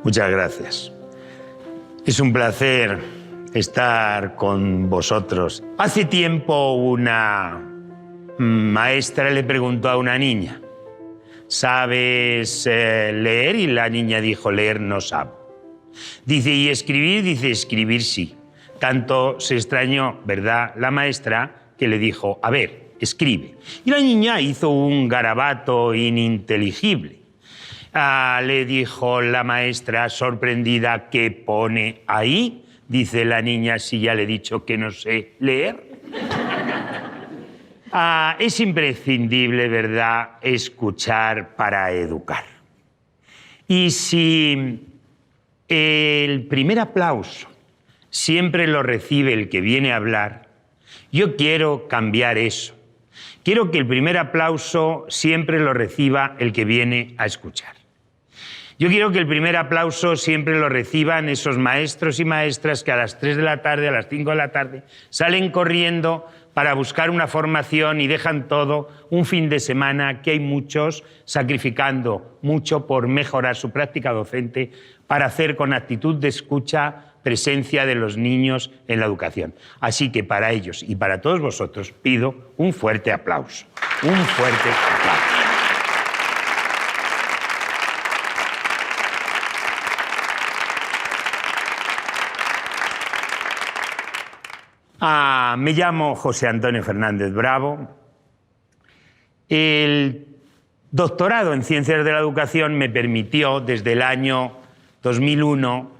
Muchas gracias. Es un placer estar con vosotros. Hace tiempo una maestra le preguntó a una niña: ¿sabes leer? Y la niña dijo: leer no sabo. Dice: ¿y escribir? Dice: escribir sí. Tanto se extrañó, ¿verdad?, la maestra, que le dijo: a ver, escribe. Y la niña hizo un garabato ininteligible. Le dijo la maestra, sorprendida: ¿qué pone ahí? Dice la niña: si ya le he dicho que no sé leer. Es imprescindible, ¿verdad?, escuchar para educar. Y si el primer aplauso siempre lo recibe el que viene a hablar, yo quiero cambiar eso. Quiero que el primer aplauso siempre lo reciba el que viene a escuchar. Yo quiero que el primer aplauso siempre lo reciban esos maestros y maestras que a las 3 de la tarde, a las 5 de la tarde, salen corriendo para buscar una formación y dejan todo un fin de semana, que hay muchos sacrificando mucho por mejorar su práctica docente, para hacer con actitud de escucha presencia de los niños en la educación. Así que para ellos y para todos vosotros pido un fuerte aplauso. Un fuerte aplauso. Me llamo José Antonio Fernández Bravo. El doctorado en Ciencias de la Educación me permitió, desde el año 2001,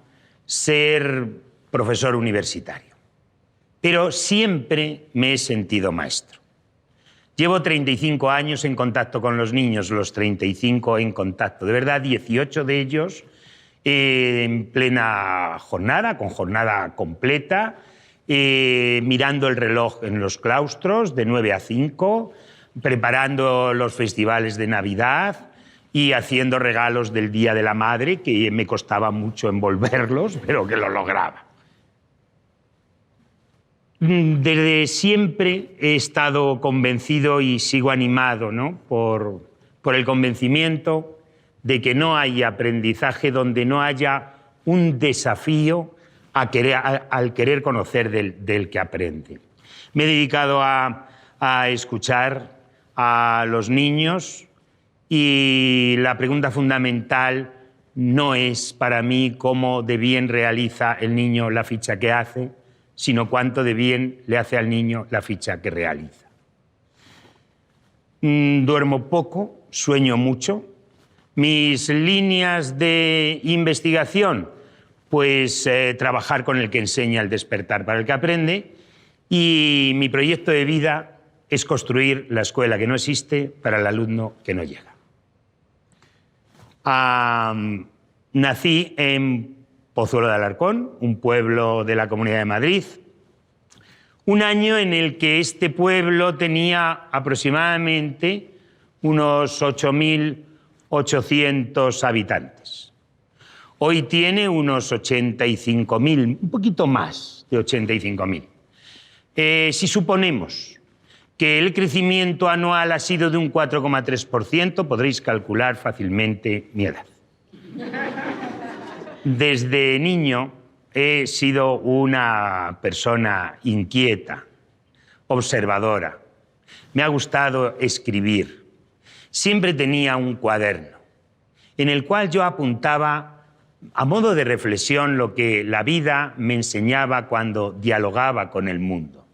ser profesor universitario. Pero siempre me he sentido maestro. Llevo 35 años en contacto con los niños, los 35 en contacto, de verdad, 18 de ellos en plena jornada, con jornada completa, mirando el reloj en los claustros de 9 a 5, preparando los festivales de Navidad y haciendo regalos del Día de la Madre, que me costaba mucho envolverlos, pero que lo lograba. Desde siempre he estado convencido y sigo animado, ¿no?, por el convencimiento de que no hay aprendizaje donde no haya un desafío al querer conocer del que aprende. Me he dedicado a escuchar a los niños y la pregunta fundamental no es para mí cómo de bien realiza el niño la ficha que hace, sino cuánto de bien le hace al niño la ficha que realiza. Duermo poco, sueño mucho. Mis líneas de investigación, pues trabajar con el que enseña, el despertar para el que aprende, y mi proyecto de vida es construir la escuela que no existe para el alumno que no llega. Nací en Pozuelo de Alarcón, un pueblo de la Comunidad de Madrid, un año en el que este pueblo tenía aproximadamente unos 8.800 habitantes. Hoy tiene unos 85.000, un poquito más de 85.000. Si suponemos que el crecimiento anual ha sido de un 4,3%, podréis calcular fácilmente mi edad. Desde niño he sido una persona inquieta, observadora. Me ha gustado escribir. Siempre tenía un cuaderno en el cual yo apuntaba a modo de reflexión lo que la vida me enseñaba cuando dialogaba con el mundo.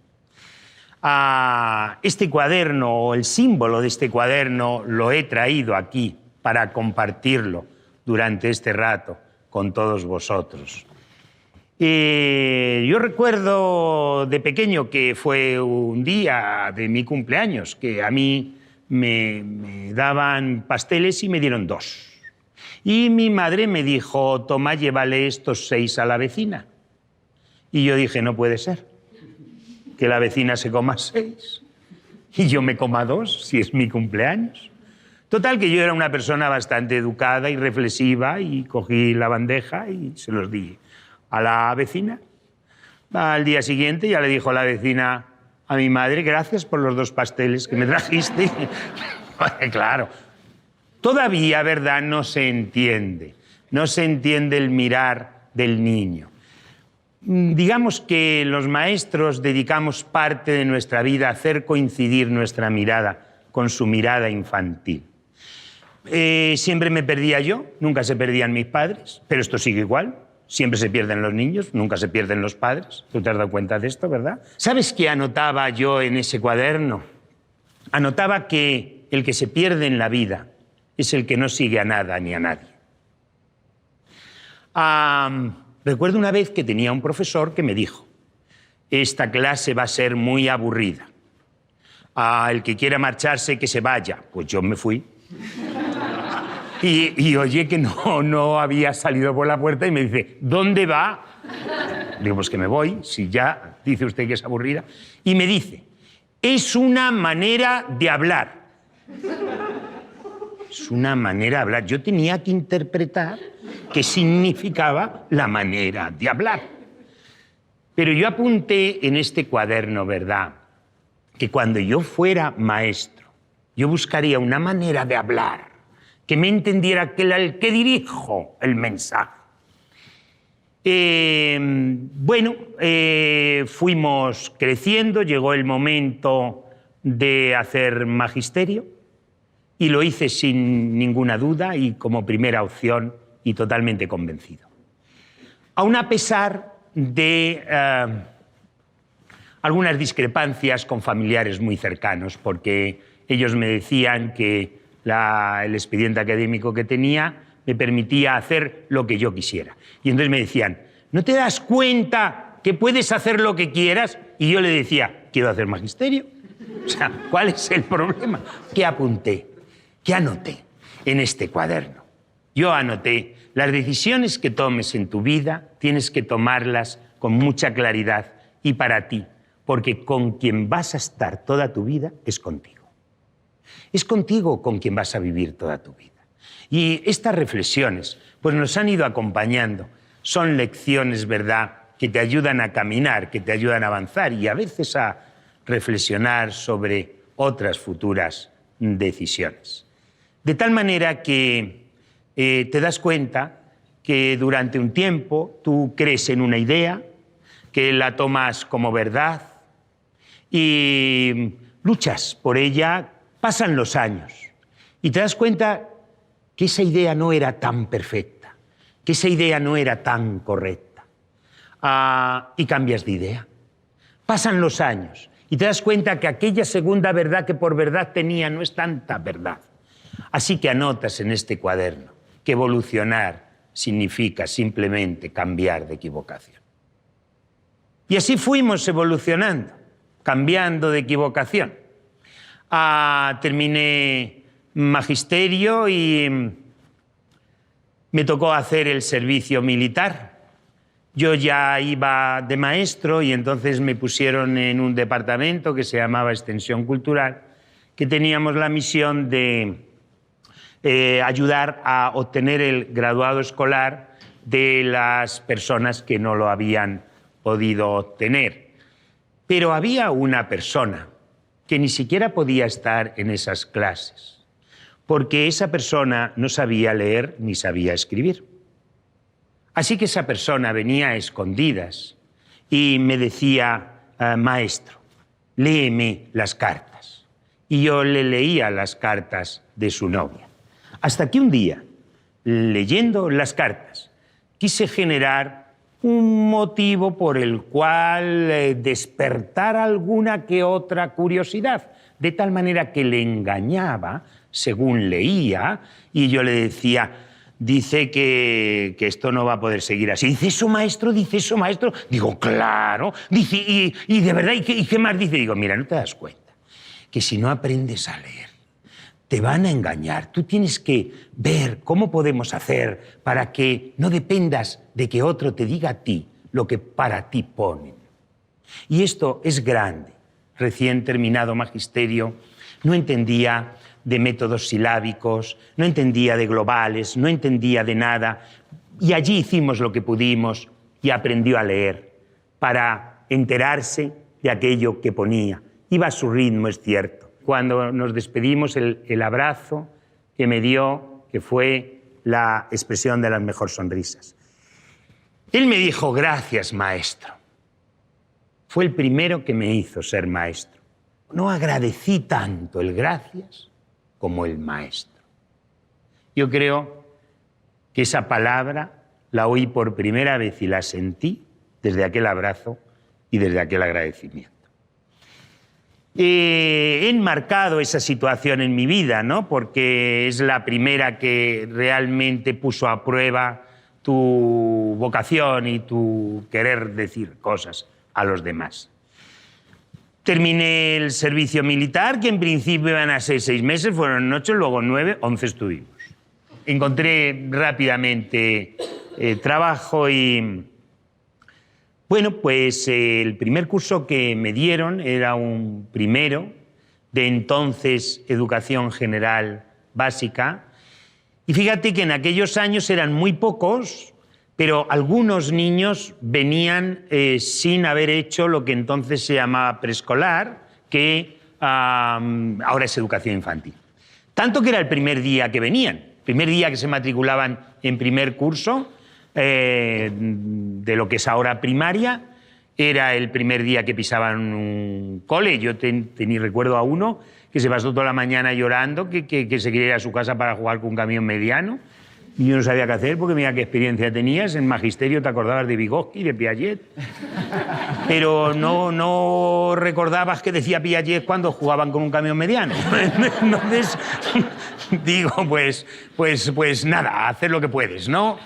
Este cuaderno, o el símbolo de este cuaderno, lo he traído aquí para compartirlo durante este rato con todos vosotros. Yo recuerdo de pequeño que fue un día de mi cumpleaños, que a mí me daban pasteles y me dieron 2. Y mi madre me dijo: toma, llévale estos 6 a la vecina. Y yo dije: no puede ser que la vecina se coma 6 y yo me coma 2 si es mi cumpleaños. Total, que yo era una persona bastante educada y reflexiva, y cogí la bandeja y se los di a la vecina. Al día siguiente ya le dijo la vecina a mi madre: gracias por los 2 pasteles que me trajiste. Claro, todavía, ¿verdad?, no se entiende. no se entiende el mirar del niño. Digamos que los maestros dedicamos parte de nuestra vida a hacer coincidir nuestra mirada con su mirada infantil. Siempre me perdía yo, nunca se perdían mis padres, pero esto sigue igual. Siempre se pierden los niños, nunca se pierden los padres. Tú te has dado cuenta de esto, ¿verdad? ¿Sabes qué anotaba yo en ese cuaderno? Anotaba que el que se pierde en la vida es el que no sigue a nada ni a nadie. Recuerdo una vez que tenía un profesor que me dijo: esta clase va a ser muy aburrida. El que quiera marcharse, que se vaya. Pues yo me fui. Y oye que no había salido por la puerta y me dice: ¿dónde va? Digo, pues que me voy, si ya dice usted que es aburrida. Y me dice: es una manera de hablar. Es una manera de hablar. Yo tenía que interpretar qué significaba la manera de hablar. Pero yo apunté en este cuaderno, ¿verdad?, que cuando yo fuera maestro, yo buscaría una manera de hablar que me entendiera el que dirijo el mensaje. Fuimos creciendo, llegó el momento de hacer magisterio y lo hice sin ninguna duda y como primera opción y totalmente convencido. Aún a pesar de algunas discrepancias con familiares muy cercanos, porque ellos me decían que el expediente académico que tenía me permitía hacer lo que yo quisiera. Y entonces me decían: ¿no te das cuenta que puedes hacer lo que quieras? Y yo le decía: quiero hacer magisterio. O sea, ¿cuál es el problema? ¿Qué apunté? ¿Qué anoté en este cuaderno? Yo anoté: las decisiones que tomes en tu vida tienes que tomarlas con mucha claridad y para ti, porque con quien vas a estar toda tu vida es contigo. Es contigo con quien vas a vivir toda tu vida. Y estas reflexiones pues nos han ido acompañando. Son lecciones, ¿verdad?, que te ayudan a caminar, que te ayudan a avanzar y a veces a reflexionar sobre otras futuras decisiones. De tal manera que te das cuenta que durante un tiempo tú crees en una idea, que la tomas como verdad y luchas por ella. Pasan los años y te das cuenta que esa idea no era tan perfecta, que esa idea no era tan correcta, y cambias de idea. Pasan los años y te das cuenta que aquella segunda verdad que por verdad tenía no es tanta verdad. Así que anotas en este cuaderno que evolucionar significa simplemente cambiar de equivocación. Y así fuimos evolucionando, cambiando de equivocación. Terminé magisterio y me tocó hacer el servicio militar. Yo ya iba de maestro y entonces me pusieron en un departamento que se llamaba Extensión Cultural, que teníamos la misión de ayudar a obtener el graduado escolar de las personas que no lo habían podido obtener. Pero había una persona que ni siquiera podía estar en esas clases, porque esa persona no sabía leer ni sabía escribir. Así que esa persona venía a escondidas y me decía: maestro, léeme las cartas. Y yo le leía las cartas de su novia. Hasta que un día, leyendo las cartas, quise generar un motivo por el cual despertar alguna que otra curiosidad, de tal manera que le engañaba según leía y yo le decía: dice que esto no va a poder seguir así. ¿Dice eso, maestro? ¿Dice eso, maestro? Digo, claro. Dice, y de verdad, ¿y qué más dice? Digo, mira, ¿no te das cuenta que si no aprendes a leer te van a engañar? Tú tienes que ver cómo podemos hacer para que no dependas de que otro te diga a ti lo que para ti ponen. Y esto es grande. Recién terminado magisterio, no entendía de métodos silábicos, no entendía de globales, no entendía de nada. Y allí hicimos lo que pudimos y aprendió a leer para enterarse de aquello que ponía. Iba a su ritmo, es cierto. Cuando nos despedimos, el abrazo que me dio, que fue la expresión de las mejores sonrisas. Él me dijo, gracias, maestro. Fue el primero que me hizo ser maestro. No agradecí tanto el gracias como el maestro. Yo creo que esa palabra la oí por primera vez y la sentí desde aquel abrazo y desde aquel agradecimiento. He enmarcado esa situación en mi vida, ¿no? Porque es la primera que realmente puso a prueba tu vocación y tu querer decir cosas a los demás. Terminé el servicio militar, que en principio iban a ser 6 meses, fueron 8, luego 9, 11 estuvimos. Encontré rápidamente trabajo y... Bueno, pues el primer curso que me dieron era un primero de entonces Educación General Básica. Y fíjate que en aquellos años eran muy pocos, pero algunos niños venían sin haber hecho lo que entonces se llamaba preescolar, que ahora es educación infantil. Tanto que era el primer día que venían, el primer día que se matriculaban en primer curso de lo que es ahora primaria, era el primer día que pisaban un cole. Yo recuerdo a uno que se pasó toda la mañana llorando, que se quería ir a su casa para jugar con un camión mediano. Y yo no sabía qué hacer porque mira qué experiencia tenías. En magisterio te acordabas de Vygotsky, de Piaget. Pero no recordabas que decía Piaget cuando jugaban con un camión mediano. Entonces, digo, pues nada, hacer lo que puedes, ¿no?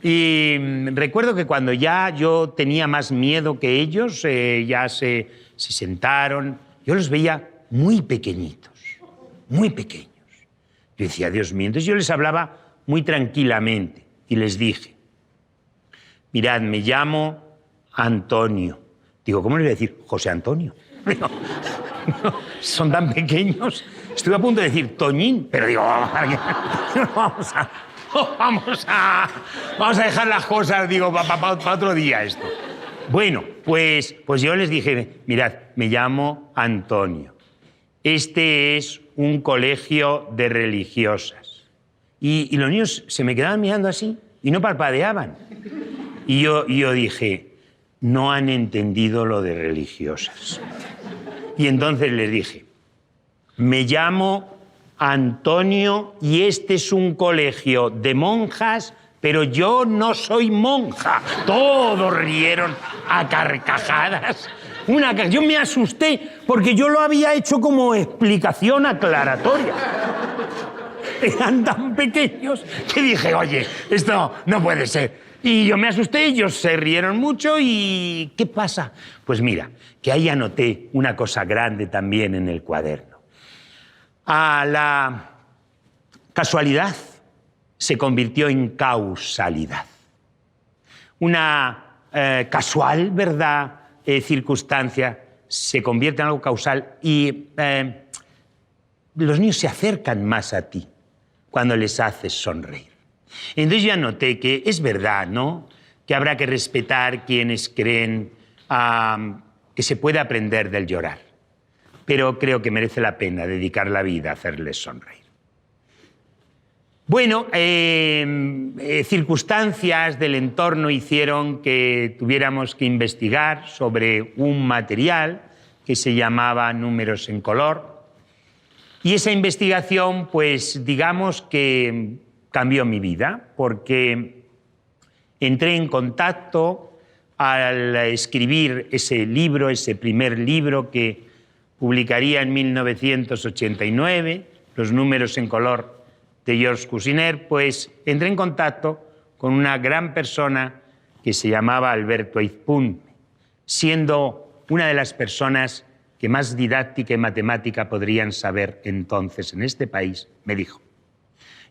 Y recuerdo que cuando ya yo tenía más miedo que ellos, ya se sentaron, yo los veía muy pequeñitos, muy pequeños. Yo decía, Dios mío, entonces yo les hablaba muy tranquilamente y les dije, mirad, me llamo Antonio. Digo, ¿cómo les voy a decir? José Antonio. No, son tan pequeños. Estuve a punto de decir Toñín, pero digo, vamos a dejar las cosas, digo, para otro día esto. Bueno, pues yo les dije, mirad, me llamo Antonio. Este es un colegio de religiosas. Y los niños se me quedaban mirando así y no parpadeaban. Y yo dije, no han entendido lo de religiosas. Y entonces les dije, me llamo Antonio y este es un colegio de monjas, pero yo no soy monja. Todos rieron a carcajadas. Yo me asusté porque yo lo había hecho como explicación aclaratoria. Eran tan pequeños que dije, oye, esto no puede ser. Y yo me asusté, ellos se rieron mucho y ¿qué pasa? Pues mira, que ahí anoté una cosa grande también en el cuaderno. A la casualidad se convirtió en causalidad. Una casual, ¿verdad?, circunstancia se convierte en algo causal y los niños se acercan más a ti cuando les haces sonreír. Entonces ya noté que es verdad, ¿no?, que habrá que respetar quienes creen que se puede aprender del llorar. Pero creo que merece la pena dedicar la vida a hacerles sonreír. Bueno, circunstancias del entorno hicieron que tuviéramos que investigar sobre un material que se llamaba Números en Color. Y esa investigación, pues digamos que cambió mi vida, porque entré en contacto al escribir ese libro, ese primer libro que publicaría en 1989, Los Números en Color de Georges Cousinet, pues entré en contacto con una gran persona que se llamaba Alberto Eizpunme, siendo una de las personas que más didáctica y matemática podrían saber entonces en este país. Me dijo,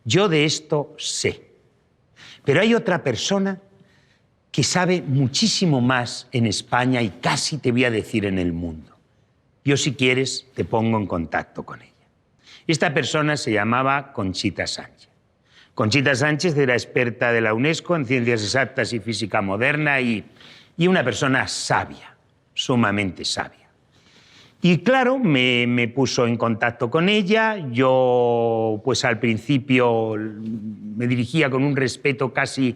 yo de esto sé, pero hay otra persona que sabe muchísimo más en España y casi te voy a decir en el mundo. Yo, si quieres, te pongo en contacto con ella. Esta persona se llamaba Conchita Sánchez. Conchita Sánchez era experta de la UNESCO en ciencias exactas y física moderna y una persona sabia, sumamente sabia. Y claro, me puso en contacto con ella. Yo, pues al principio me dirigía con un respeto casi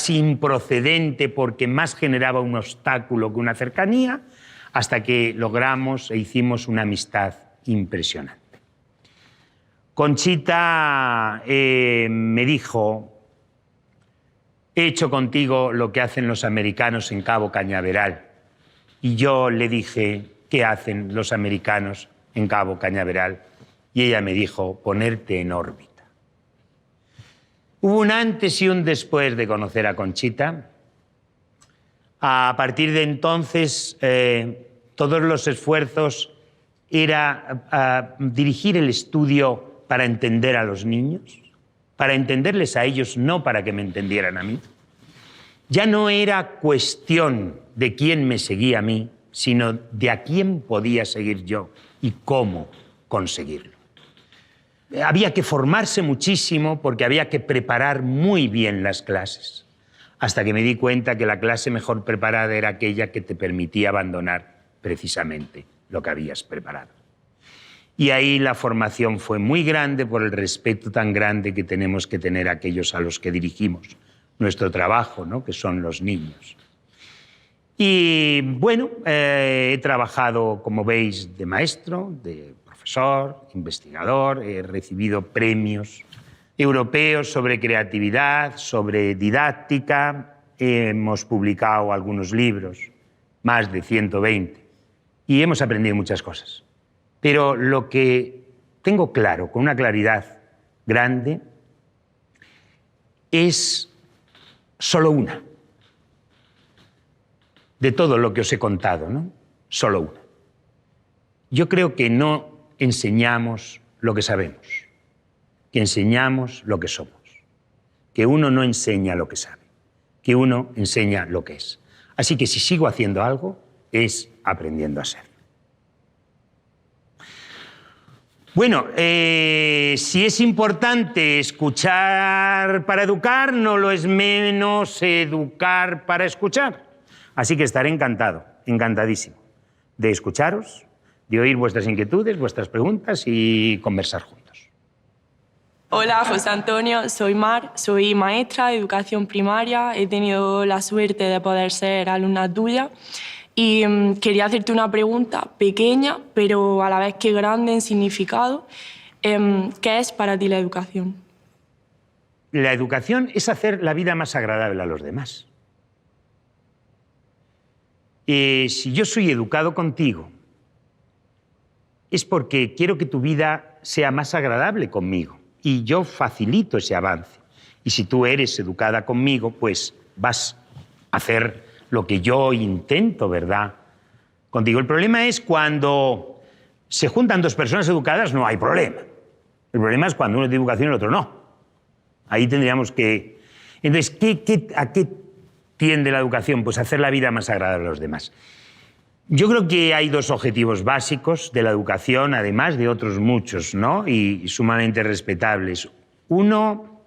improcedente, porque más generaba un obstáculo que una cercanía, hasta que logramos e hicimos una amistad impresionante. Conchita me dijo: he hecho contigo lo que hacen los americanos en Cabo Cañaveral. Y yo le dije: ¿qué hacen los americanos en Cabo Cañaveral? Y ella me dijo: ponerte en órbita. Hubo un antes y un después de conocer a Conchita. A partir de entonces, todos los esfuerzos era dirigir el estudio para entender a los niños, para entenderles a ellos, no para que me entendieran a mí. Ya no era cuestión de quién me seguía a mí, sino de a quién podía seguir yo y cómo conseguirlo. Había que formarse muchísimo, porque había que preparar muy bien las clases, hasta que me di cuenta que la clase mejor preparada era aquella que te permitía abandonar precisamente lo que habías preparado. Y ahí la formación fue muy grande, por el respeto tan grande que tenemos que tener a aquellos a los que dirigimos nuestro trabajo, ¿no?, que son los niños. Y bueno, he trabajado, como veis, de maestro, de profesor, investigador. He recibido premios europeos sobre creatividad, sobre didáctica. Hemos publicado algunos libros, más de 120, y hemos aprendido muchas cosas. Pero lo que tengo claro, con una claridad grande, es solo una. De todo lo que os he contado, ¿no? Solo una. Yo creo que no enseñamos lo que sabemos, que enseñamos lo que somos. Que uno no enseña lo que sabe, que uno enseña lo que es. Así que si sigo haciendo algo, es aprendiendo a ser. Bueno, si es importante escuchar para educar, no lo es menos educar para escuchar. Así que estaré encantado, encantadísimo de escucharos, de oír vuestras inquietudes, vuestras preguntas y conversar juntos. Hola, José Antonio, soy Mar, soy maestra de educación primaria. He tenido la suerte de poder ser alumna tuya y quería hacerte una pregunta pequeña, pero a la vez que grande en significado. ¿Qué es para ti la educación? La educación es hacer la vida más agradable a los demás. Si yo soy educado contigo, es porque quiero que tu vida sea más agradable conmigo y yo facilito ese avance. Y si tú eres educada conmigo, pues vas a hacer lo que yo intento, ¿verdad?, contigo. El problema es cuando se juntan dos personas educadas, no hay problema. El problema es cuando uno es de educación y el otro no. Ahí tendríamos que... Entonces, ¿a qué tiende la educación? Pues a hacer la vida más agradable a los demás. Yo creo que hay dos objetivos básicos de la educación, además de otros muchos, ¿no?, y sumamente respetables. Uno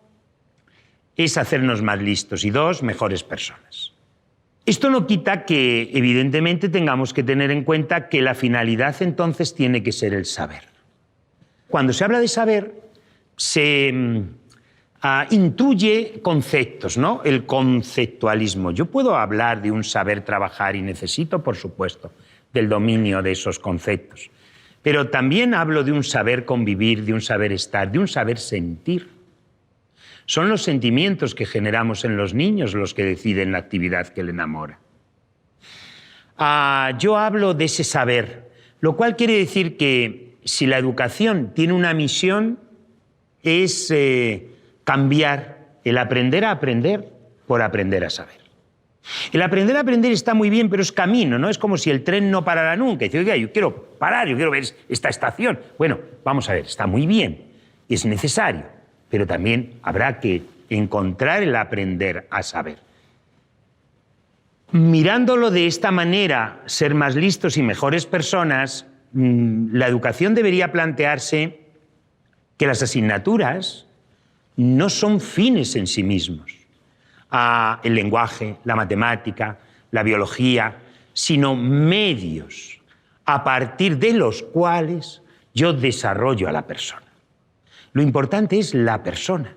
es hacernos más listos y dos, mejores personas. Esto no quita que, evidentemente, tengamos que tener en cuenta que la finalidad entonces tiene que ser el saber. Cuando se habla de saber, se intuye conceptos, ¿no?, el conceptualismo. Yo puedo hablar de un saber trabajar y necesito, por supuesto, del dominio de esos conceptos. Pero también hablo de un saber convivir, de un saber estar, de un saber sentir. Son los sentimientos que generamos en los niños los que deciden la actividad que le enamora. Yo hablo de ese saber, lo cual quiere decir que si la educación tiene una misión es cambiar el aprender a aprender por aprender a saber. El aprender a aprender está muy bien, pero es camino, ¿no? Es como si el tren no parara nunca. Y dice, oiga, yo quiero parar, yo quiero ver esta estación. Bueno, vamos a ver, está muy bien, es necesario, pero también habrá que encontrar el aprender a saber. Mirándolo de esta manera, ser más listos y mejores personas, la educación debería plantearse que las asignaturas no son fines en sí mismos. El lenguaje, la matemática, la biología, sino medios a partir de los cuales yo desarrollo a la persona. Lo importante es la persona.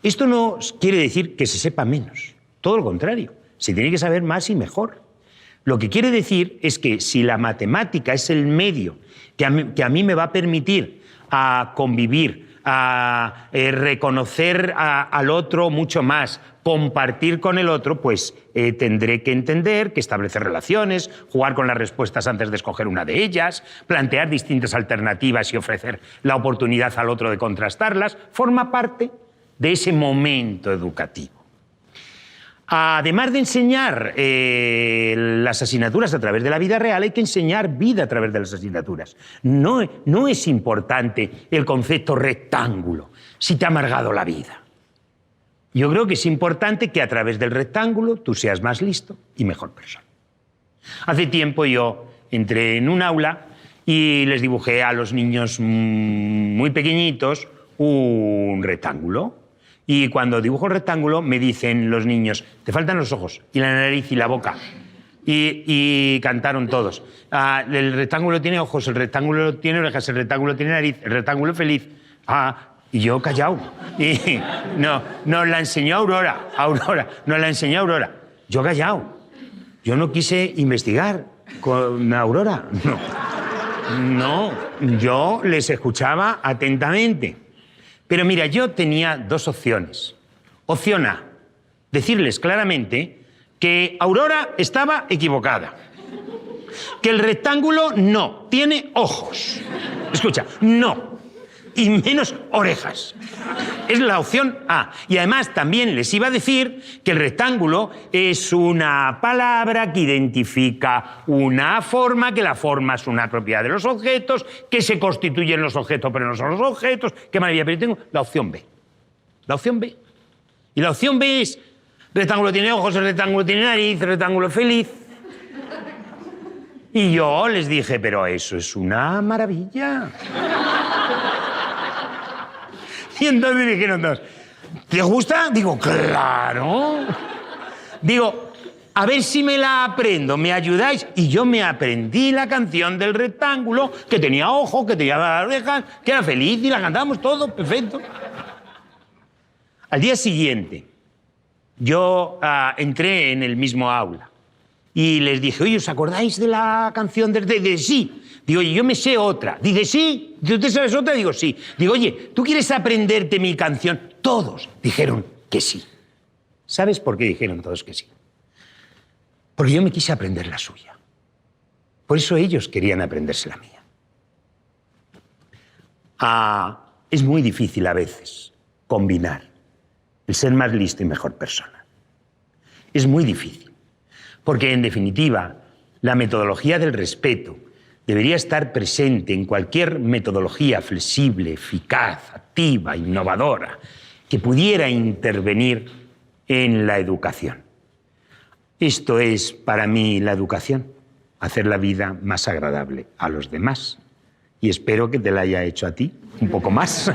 Esto no quiere decir que se sepa menos, todo lo contrario, se tiene que saber más y mejor. Lo que quiere decir es que si la matemática es el medio que a mí me va a permitir a convivir, a reconocer al otro mucho más, compartir con el otro, pues tendré que entender que establecer relaciones, jugar con las respuestas antes de escoger una de ellas, plantear distintas alternativas y ofrecer la oportunidad al otro de contrastarlas, forma parte de ese momento educativo. Además de enseñar las asignaturas a través de la vida real, hay que enseñar vida a través de las asignaturas. No es importante el concepto rectángulo, si te ha amargado la vida. Yo creo que es importante que a través del rectángulo tú seas más listo y mejor persona. Hace tiempo yo entré en un aula y les dibujé a los niños muy pequeñitos un rectángulo. Y cuando dibujo el rectángulo me dicen los niños, te faltan los ojos y la nariz y la boca. Y cantaron todos. El rectángulo tiene ojos, el rectángulo tiene orejas, el rectángulo tiene nariz, el rectángulo es feliz. Y yo callado. Y nos la enseñó Aurora. Nos la enseñó Aurora. Yo callado. Yo no quise investigar con Aurora. No, yo les escuchaba atentamente. Pero mira, yo tenía dos opciones. Opción A, decirles claramente que Aurora estaba equivocada. Que el rectángulo no tiene ojos. Escucha, no. Y menos orejas. Es la opción A. Y además también les iba a decir que el rectángulo es una palabra que identifica una forma, que la forma es una propiedad de los objetos, que se constituyen los objetos pero no son los objetos. ¡Qué maravilla! Pero yo tengo la opción B. La opción B. Y la opción B es: el rectángulo tiene ojos, el rectángulo tiene nariz, el rectángulo es feliz. Y yo les dije, pero eso es una maravilla. Y entonces dijeron todos, ¿te gusta? Digo, claro. Digo, a ver si me la aprendo, ¿me ayudáis? Y yo me aprendí la canción del rectángulo, que tenía ojos, que tenía orejas, que era feliz, y la cantamos todos, perfecto. Al día siguiente, yo entré en el mismo aula y les dije, oye, ¿os acordáis de la canción de sí? Digo, oye, yo me sé otra. Dice, sí. ¿Tú te sabes otra? Digo, sí. Digo, oye, ¿tú quieres aprenderte mi canción? Todos dijeron que sí. ¿Sabes por qué dijeron todos que sí? Porque yo me quise aprender la suya. Por eso ellos querían aprenderse la mía. Es muy difícil a veces combinar el ser más listo y mejor persona. Es muy difícil. Porque, en definitiva, la metodología del respeto debería estar presente en cualquier metodología flexible, eficaz, activa, innovadora, que pudiera intervenir en la educación. Esto es, para mí, la educación, hacer la vida más agradable a los demás. Y espero que te la haya hecho a ti un poco más.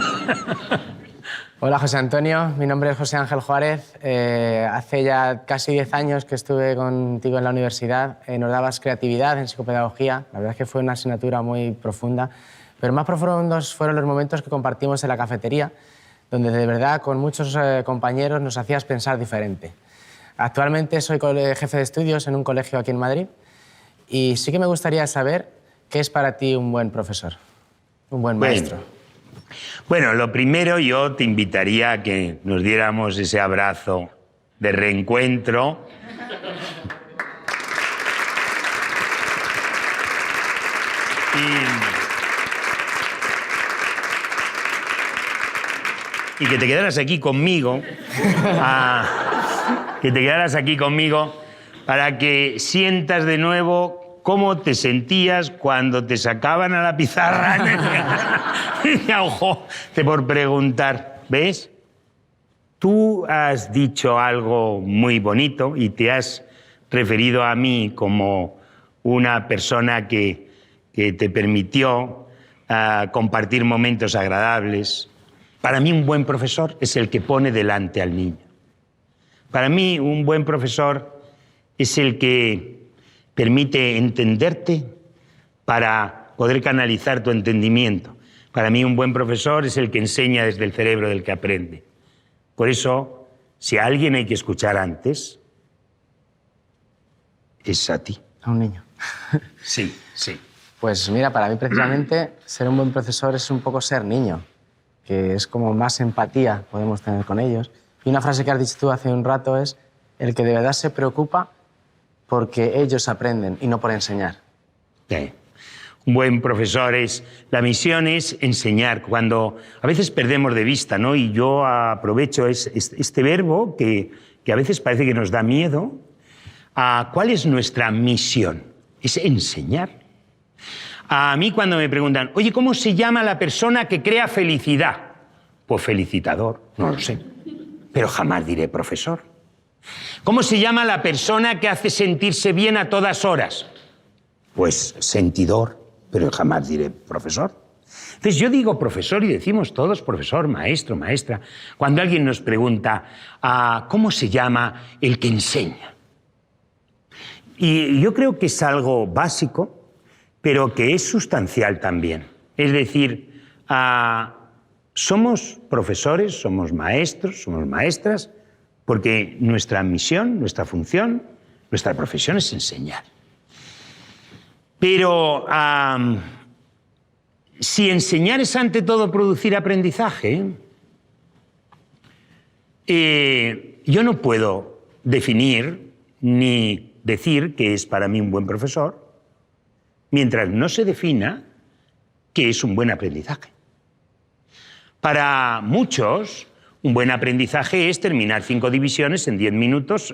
Hola, José Antonio. Mi nombre es José Ángel Juárez. Hace ya casi 10 años que estuve contigo en la universidad. Nos dabas creatividad en psicopedagogía. La verdad es que fue una asignatura muy profunda. Pero más profundos fueron los momentos que compartimos en la cafetería, donde de verdad con muchos compañeros nos hacías pensar diferente. Actualmente soy jefe de estudios en un colegio aquí en Madrid y sí que me gustaría saber qué es para ti un buen profesor, un buen maestro. Bueno, lo primero yo te invitaría a que nos diéramos ese abrazo de reencuentro. Y que te quedaras aquí conmigo, para que sientas de nuevo cómo te sentías cuando te sacaban a la pizarra. Ojo, por preguntar, ¿ves? Tú has dicho algo muy bonito y te has referido a mí como una persona que te permitió compartir momentos agradables. Para mí un buen profesor es el que pone delante al niño. Para mí un buen profesor es el que permite entenderte para poder canalizar tu entendimiento. Para mí un buen profesor es el que enseña desde el cerebro del que aprende. Por eso, si a alguien hay que escuchar antes, es a ti. A un niño. Sí, sí. Pues mira, para mí precisamente ser un buen profesor es un poco ser niño, que es como más empatía podemos tener con ellos. Y una frase que has dicho tú hace un rato es: el que de verdad se preocupa porque ellos aprenden y no por enseñar. Sí. Un buen profesor la misión es enseñar, cuando a veces perdemos de vista, ¿no? Y yo aprovecho este verbo que a veces parece que nos da miedo. ¿Cuál es nuestra misión? Es enseñar. A mí cuando me preguntan, oye, ¿cómo se llama la persona que crea felicidad? Pues felicitador, no lo sé, pero jamás diré profesor. ¿Cómo se llama la persona que hace sentirse bien a todas horas? Pues sentidor, pero jamás diré profesor. Entonces yo digo profesor y decimos todos profesor, maestro, maestra. Cuando alguien nos pregunta, ¿cómo se llama el que enseña? Y yo creo que es algo básico, pero que es sustancial también. Es decir, somos profesores, somos maestros, somos maestras, porque nuestra misión, nuestra función, nuestra profesión es enseñar. Pero si enseñar es ante todo producir aprendizaje, yo no puedo definir ni decir qué es para mí un buen profesor mientras no se defina qué es un buen aprendizaje. Para muchos, un buen aprendizaje es terminar 5 divisiones en 10 minutos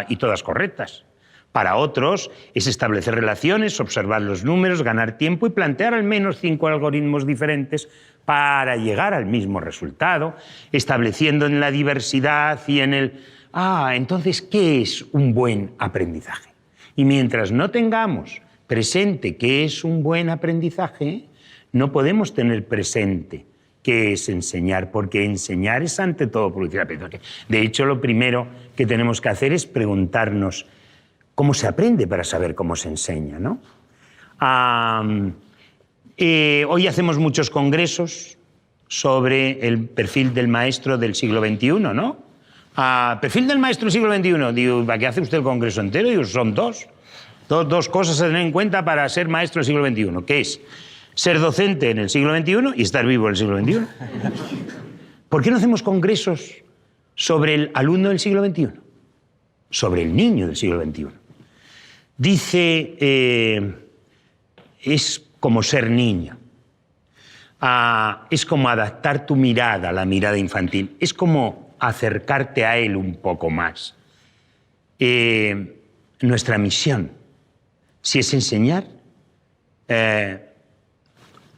y todas correctas. Para otros es establecer relaciones, observar los números, ganar tiempo y plantear al menos 5 algoritmos diferentes para llegar al mismo resultado, estableciendo en la diversidad y en el... entonces, ¿qué es un buen aprendizaje? Y mientras no tengamos presente qué es un buen aprendizaje, no podemos tener presente qué es enseñar, porque enseñar es ante todo producir aprendizaje. De hecho, lo primero que tenemos que hacer es preguntarnos cómo se aprende para saber cómo se enseña, ¿no? Hoy hacemos muchos congresos sobre el perfil del maestro del siglo XXI, ¿no? Perfil del maestro del siglo XXI. Digo, ¿para qué hace usted el congreso entero? Digo, son dos cosas a tener en cuenta para ser maestro del siglo XXI, que es ser docente en el siglo XXI y estar vivo en el siglo XXI. ¿Por qué no hacemos congresos sobre el alumno del siglo XXI? Sobre el niño del siglo XXI. Dice, es como ser niño. Es como adaptar tu mirada a la mirada infantil. Es como acercarte a él un poco más. Nuestra misión, si es enseñar,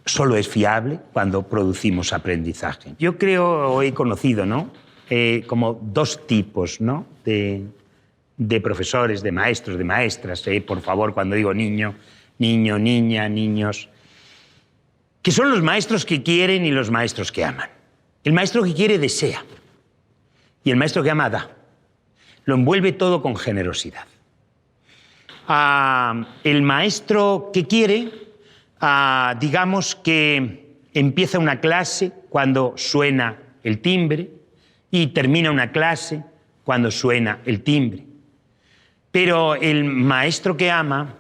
solo es fiable cuando producimos aprendizaje. Yo creo, o he conocido, ¿no? Como 2 tipos, ¿no? de profesores, de maestros, de maestras, por favor, cuando digo niño, niña, niños, que son los maestros que quieren y los maestros que aman. El maestro que quiere desea y el maestro que ama da. Lo envuelve todo con generosidad. El maestro que quiere, digamos que empieza una clase cuando suena el timbre y termina una clase cuando suena el timbre. Pero el maestro que ama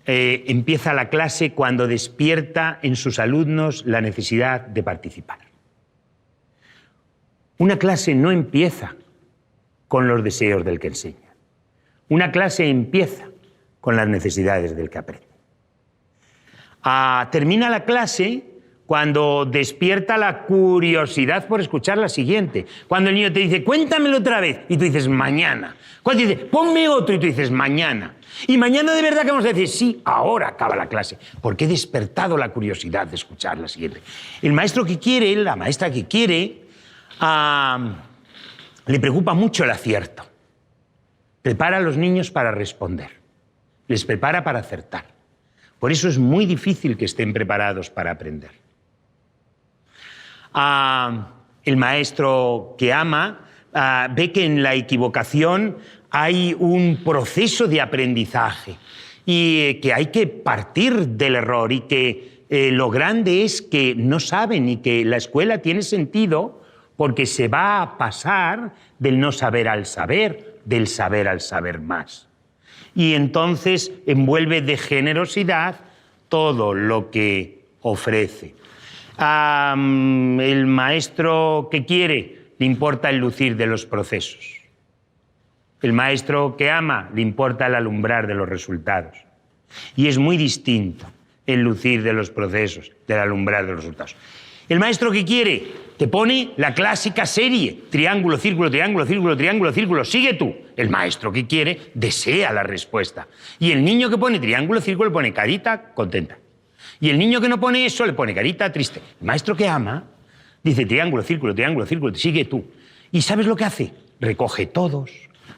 empieza la clase cuando despierta en sus alumnos la necesidad de participar. Una clase no empieza con los deseos del que enseña. Una clase empieza con las necesidades del que aprende. Termina la clase cuando despierta la curiosidad por escuchar la siguiente. Cuando el niño te dice, cuéntamelo otra vez, y tú dices, mañana. Cuando te dice, ponme otro, y tú dices, mañana. Y mañana de verdad que vamos a decir, sí, ahora acaba la clase, porque he despertado la curiosidad de escuchar la siguiente. El maestro que quiere, la maestra que quiere, le preocupa mucho el acierto. Prepara a los niños para responder. Les prepara para acertar. Por eso es muy difícil que estén preparados para aprender. El maestro que ama ve que en la equivocación hay un proceso de aprendizaje y que hay que partir del error y que lo grande es que no saben y que la escuela tiene sentido porque se va a pasar del no saber al saber, del saber al saber más. Y entonces envuelve de generosidad todo lo que ofrece. El maestro que quiere le importa el lucir de los procesos. El maestro que ama le importa el alumbrar de los resultados. Y es muy distinto el lucir de los procesos, del alumbrar de los resultados. El maestro que quiere te pone la clásica serie, triángulo, círculo, triángulo, círculo, triángulo, círculo, sigue tú. El maestro que quiere desea la respuesta. Y el niño que pone triángulo, círculo, le pone carita contenta. Y el niño que no pone eso le pone carita triste. El maestro que ama dice triángulo, círculo, sigue tú. ¿Y sabes lo que hace? Recoge todos,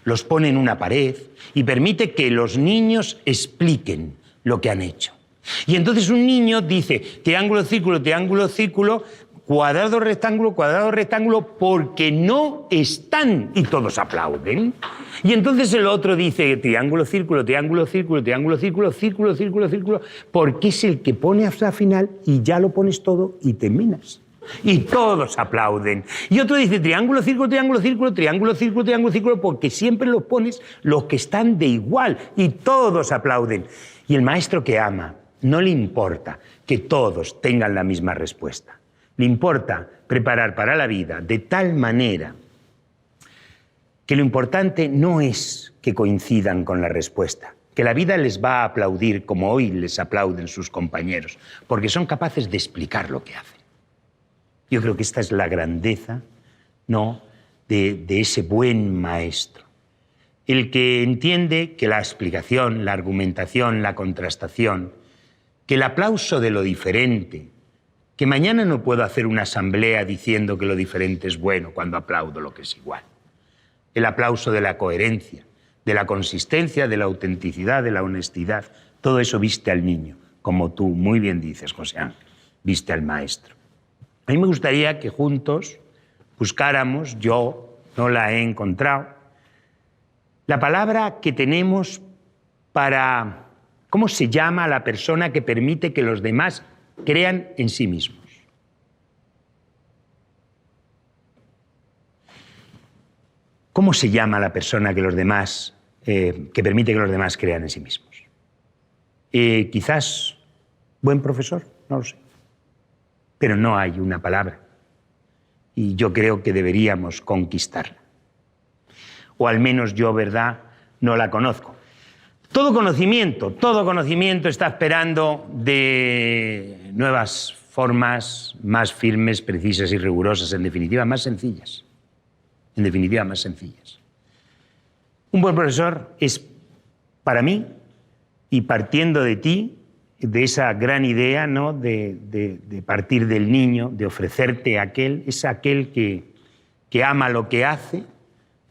los pone en una pared y permite que los niños expliquen lo que han hecho. Y entonces un niño dice triángulo, círculo, cuadrado, rectángulo, porque no están, y todos aplauden. Y entonces el otro dice triángulo, círculo, porque es el que pone hasta el final y ya lo pones todo y terminas. Y todos aplauden. Y otro dice triángulo, círculo, porque siempre los pones los que están de igual y todos aplauden. Y el maestro que ama no le importa que todos tengan la misma respuesta. Le importa preparar para la vida de tal manera que lo importante no es que coincidan con la respuesta, que la vida les va a aplaudir como hoy les aplauden sus compañeros, porque son capaces de explicar lo que hacen. Yo creo que esta es la grandeza, ¿no?, de ese buen maestro. El que entiende que la explicación, la argumentación, la contrastación, que el aplauso de lo diferente, que mañana no puedo hacer una asamblea diciendo que lo diferente es bueno cuando aplaudo lo que es igual. El aplauso de la coherencia, de la consistencia, de la autenticidad, de la honestidad, todo eso viste al niño, como tú muy bien dices, José Ángel, viste al maestro. A mí me gustaría que juntos buscáramos, yo no la he encontrado, la palabra que tenemos para ¿cómo se llama a la persona que permite que los demás crean en sí mismos? ¿Cómo se llama a la persona que permite que los demás crean en sí mismos? Quizás buen profesor, no lo sé. Pero no hay una palabra. Y yo creo que deberíamos conquistarla. O al menos yo, ¿verdad?, no la conozco. Todo conocimiento está esperando de nuevas formas más firmes, precisas y rigurosas, en definitiva más sencillas. Un buen profesor es, para mí, y partiendo de ti, de esa gran idea, ¿no?, de partir del niño, de ofrecerte a aquel, es aquel que ama lo que hace,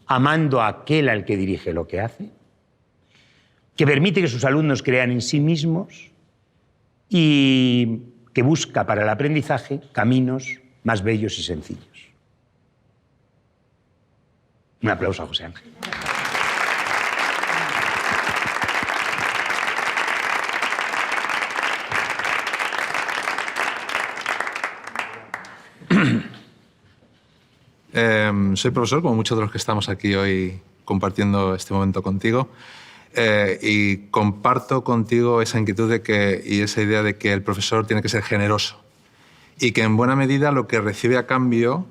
amando a aquel al que dirige lo que hace, que permite que sus alumnos crean en sí mismos y que busca para el aprendizaje caminos más bellos y sencillos. Un aplauso a José Ángel. Soy profesor, como muchos de los que estamos aquí hoy compartiendo este momento contigo. Y comparto contigo esa inquietud y esa idea de que el profesor tiene que ser generoso y que en buena medida lo que recibe a cambio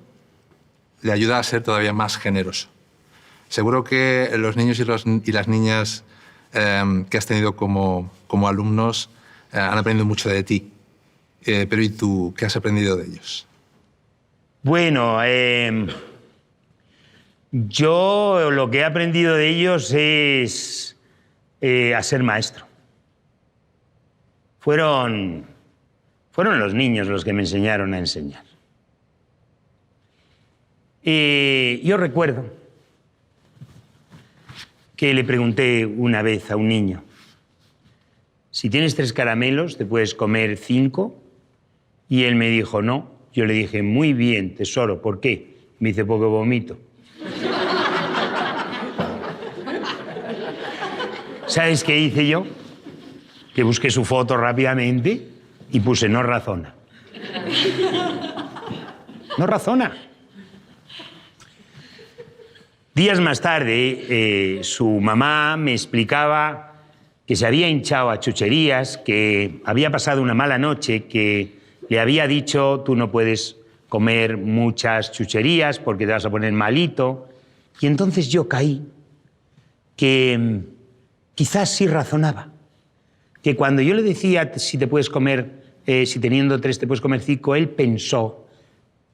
le ayuda a ser todavía más generoso. Seguro que los niños y las niñas que has tenido como alumnos han aprendido mucho de ti. Pero ¿y tú qué has aprendido de ellos? Bueno, yo lo que he aprendido de ellos es a ser maestro. Fueron los niños los que me enseñaron a enseñar. Yo recuerdo que le pregunté una vez a un niño, si tienes 3 caramelos, ¿te puedes comer 5? Y él me dijo, no. Yo le dije, muy bien, tesoro, ¿por qué? Me dice, porque vomito. ¿Sabes qué hice yo? Que busqué su foto rápidamente y puse no razona. No razona. Días más tarde, su mamá me explicaba que se había hinchado a chucherías, que había pasado una mala noche, que le había dicho tú no puedes comer muchas chucherías porque te vas a poner malito. Y entonces yo caí que quizás sí razonaba. Que cuando yo le decía si te puedes comer, si teniendo 3 te puedes comer 5, él pensó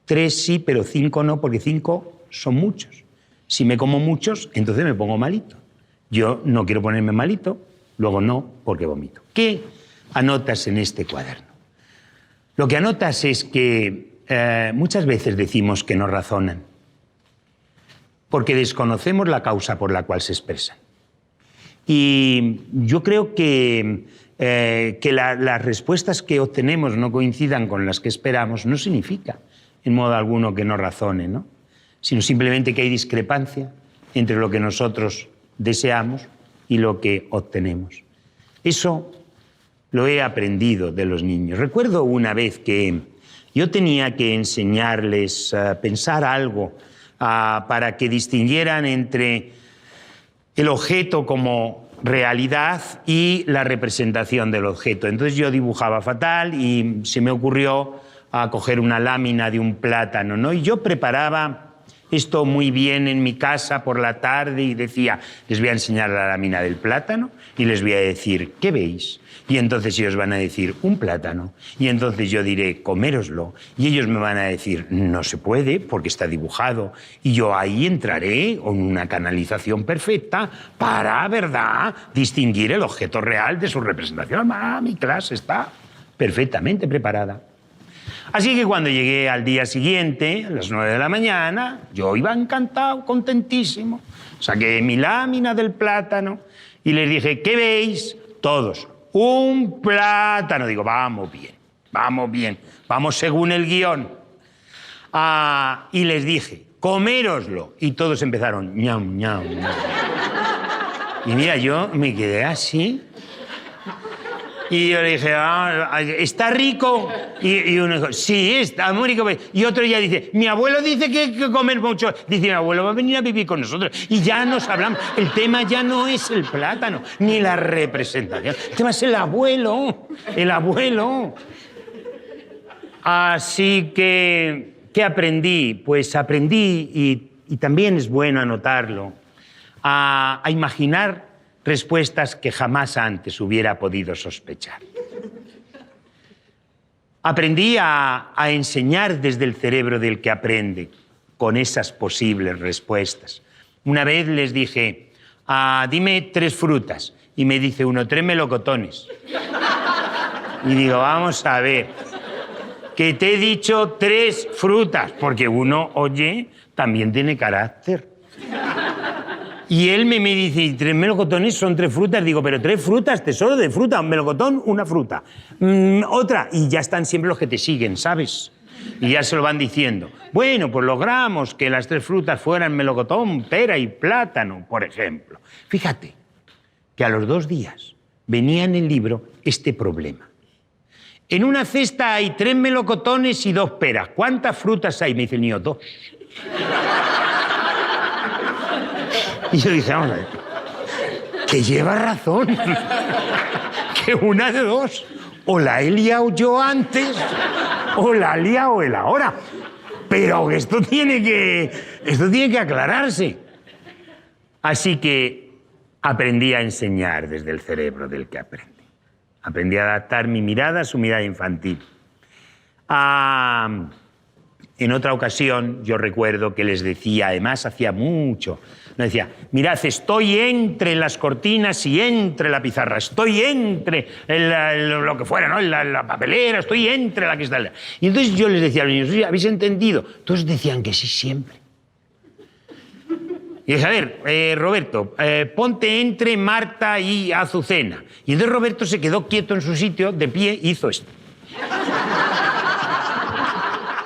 3 sí, pero 5 no, porque 5 son muchos. Si me como muchos, entonces me pongo malito. Yo no quiero ponerme malito, luego no, porque vomito. ¿Qué anotas en este cuaderno? Lo que anotas es que muchas veces decimos que no razonan, porque desconocemos la causa por la cual se expresan. Y yo creo que las respuestas que obtenemos no coincidan con las que esperamos no significa en modo alguno que no razone, ¿no? Sino simplemente que hay discrepancia entre lo que nosotros deseamos y lo que obtenemos. Eso lo he aprendido de los niños. Recuerdo una vez que yo tenía que enseñarles a pensar algo para que distinguieran entre el objeto como realidad y la representación del objeto. Entonces yo dibujaba fatal y se me ocurrió coger una lámina de un plátano, ¿no? Y yo preparaba esto muy bien en mi casa por la tarde y decía, les voy a enseñar la lámina del plátano y les voy a decir, ¿qué veis? Y entonces ellos van a decir, un plátano. Y entonces yo diré, coméroslo. Y ellos me van a decir, no se puede porque está dibujado. Y yo ahí entraré en una canalización perfecta para, ¿verdad?, distinguir el objeto real de su representación. Mi clase está perfectamente preparada. Así que cuando llegué al día siguiente, a las 9 de la mañana, yo iba encantado, contentísimo. Saqué mi lámina del plátano y les dije, ¿qué veis? Todos, un plátano. Digo, vamos bien, vamos según el guión. Y les dije, coméroslo. Y todos empezaron, ñam, ñam, ñam. Y mira, yo me quedé así. Y yo le dije, ¿está rico? Y uno dijo, sí, está muy rico. Y otro ya dice, mi abuelo dice que comer mucho. Dice, mi abuelo va a venir a vivir con nosotros. Y ya nos hablamos. El tema ya no es el plátano, ni la representación. El tema es el abuelo. El abuelo. Así que, ¿qué aprendí? Pues aprendí, y también es bueno anotarlo, a imaginar respuestas que jamás antes hubiera podido sospechar. Aprendí a enseñar desde el cerebro del que aprende, con esas posibles respuestas. Una vez les dije, dime 3 frutas. Y me dice uno, 3 melocotones. Y digo, vamos a ver, que te he dicho 3 frutas, porque uno, oye, también tiene carácter. Y él me dice, 3 melocotones son 3 frutas. Digo, pero 3 frutas, tesoro de fruta, un melocotón, una fruta. Otra, y ya están siempre los que te siguen, ¿sabes? Y ya se lo van diciendo. Bueno, pues logramos que las 3 frutas fueran melocotón, pera y plátano, por ejemplo. Fíjate que a los 2 días venía en el libro este problema. En una cesta hay 3 melocotones y 2 peras. ¿Cuántas frutas hay? Me dice el niño, 2. Y yo dije, vamos a ver, que lleva razón, que una de 2, o la he liado yo antes, o la ha liado él ahora. Pero esto tiene que aclararse. Así que aprendí a enseñar desde el cerebro del que aprende. Aprendí a adaptar mi mirada a su mirada infantil. En otra ocasión, yo recuerdo que les decía, además hacía mucho, me decía, mirad, estoy entre las cortinas y entre la pizarra, estoy entre lo que fuera, ¿no?, la papelera, estoy entre la cristalera. Y entonces yo les decía a los niños, ¿sí, habéis entendido? Todos decían que sí siempre. Y dije, a ver, Roberto, ponte entre Marta y Azucena. Y entonces Roberto se quedó quieto en su sitio, de pie, y hizo esto.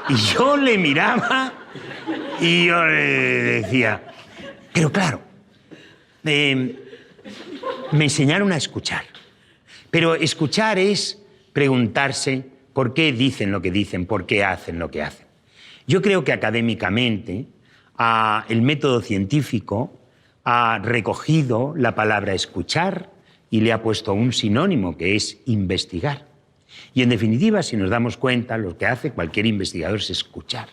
Y yo le miraba y yo le decía, pero claro, me enseñaron a escuchar. Pero escuchar es preguntarse por qué dicen lo que dicen, por qué hacen lo que hacen. Yo creo que académicamente el método científico ha recogido la palabra escuchar y le ha puesto un sinónimo que es investigar. Y en definitiva, si nos damos cuenta, lo que hace cualquier investigador es escuchar.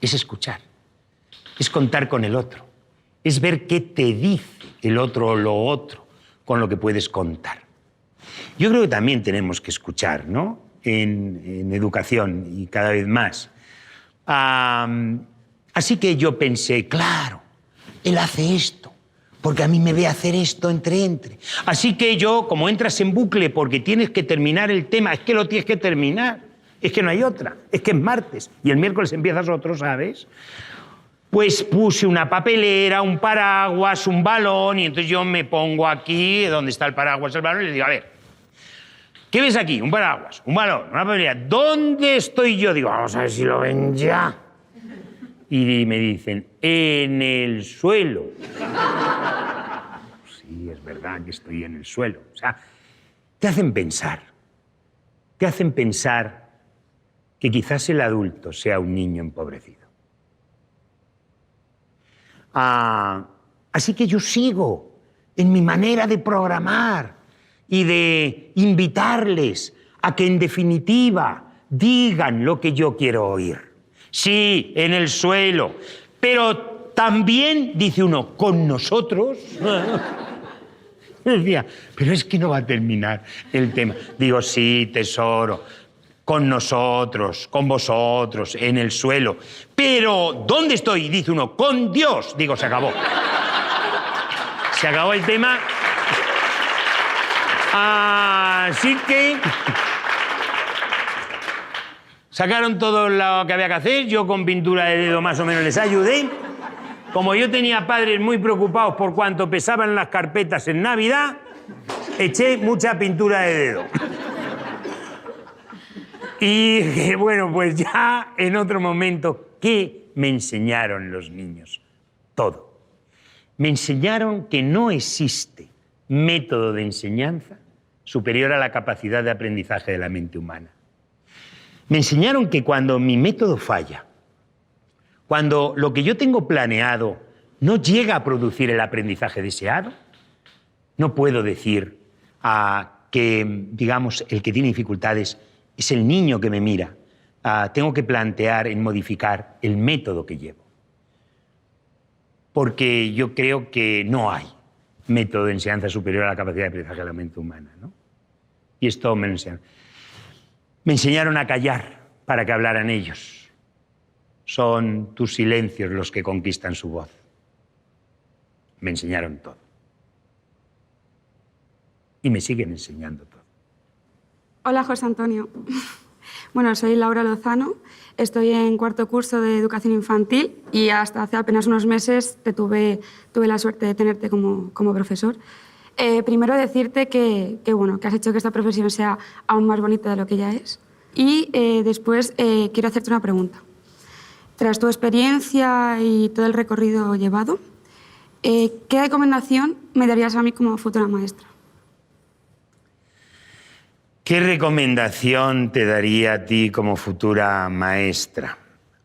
Es escuchar. Es contar con el otro. Es ver qué te dice el otro o lo otro con lo que puedes contar. Yo creo que también tenemos que escuchar, ¿no? En educación y cada vez más. Así que yo pensé, claro, él hace esto, porque a mí me ve hacer esto entre. Así que yo, como entras en bucle porque tienes que terminar el tema, es que lo tienes que terminar, es que no hay otra, es que es martes y el miércoles empiezas otro, ¿sabes? Pues puse una papelera, un paraguas, un balón, y entonces yo me pongo aquí, donde está el paraguas, el balón, y les digo, a ver, ¿qué ves aquí? Un paraguas, un balón, una papelera. ¿Dónde estoy yo? Digo, vamos a ver si lo ven ya. Y me dicen, en el suelo. Sí, es verdad que estoy en el suelo. O sea, te hacen pensar. Te hacen pensar que quizás el adulto sea un niño empobrecido. Así que yo sigo en mi manera de programar y de invitarles a que en definitiva digan lo que yo quiero oír. Sí, en el suelo, pero también, dice uno, con nosotros. Decía, pero es que no va a terminar el tema. Digo, sí, tesoro, con nosotros, con vosotros, en el suelo. Pero, ¿dónde estoy? Dice uno, con Dios. Digo, se acabó. Se acabó el tema. Así que sacaron todo lo que había que hacer. Yo con pintura de dedo más o menos les ayudé. Como yo tenía padres muy preocupados por cuánto pesaban las carpetas en Navidad, eché mucha pintura de dedo. Y bueno, pues ya en otro momento, ¿qué me enseñaron los niños? Todo. Me enseñaron que no existe método de enseñanza superior a la capacidad de aprendizaje de la mente humana. Me enseñaron que cuando mi método falla, cuando lo que yo tengo planeado no llega a producir el aprendizaje deseado, no puedo decir que, digamos, el que tiene dificultades es el niño que me mira. Tengo que plantear en modificar el método que llevo. Porque yo creo que no hay método de enseñanza superior a la capacidad de aprendizaje de la mente humana, ¿no? Y esto me lo enseñaron. Me enseñaron a callar para que hablaran ellos. Son tus silencios los que conquistan su voz. Me enseñaron todo. Y me siguen enseñando todo. Hola, José Antonio. Bueno, soy Laura Lozano, estoy en cuarto curso de educación infantil y hasta hace apenas unos meses tuve la suerte de tenerte como profesor. Primero decirte que has hecho que esta profesión sea aún más bonita de lo que ya es. Y después quiero hacerte una pregunta. Tras tu experiencia y todo el recorrido llevado, ¿qué recomendación me darías a mí como futura maestra? ¿Qué recomendación te daría a ti como futura maestra?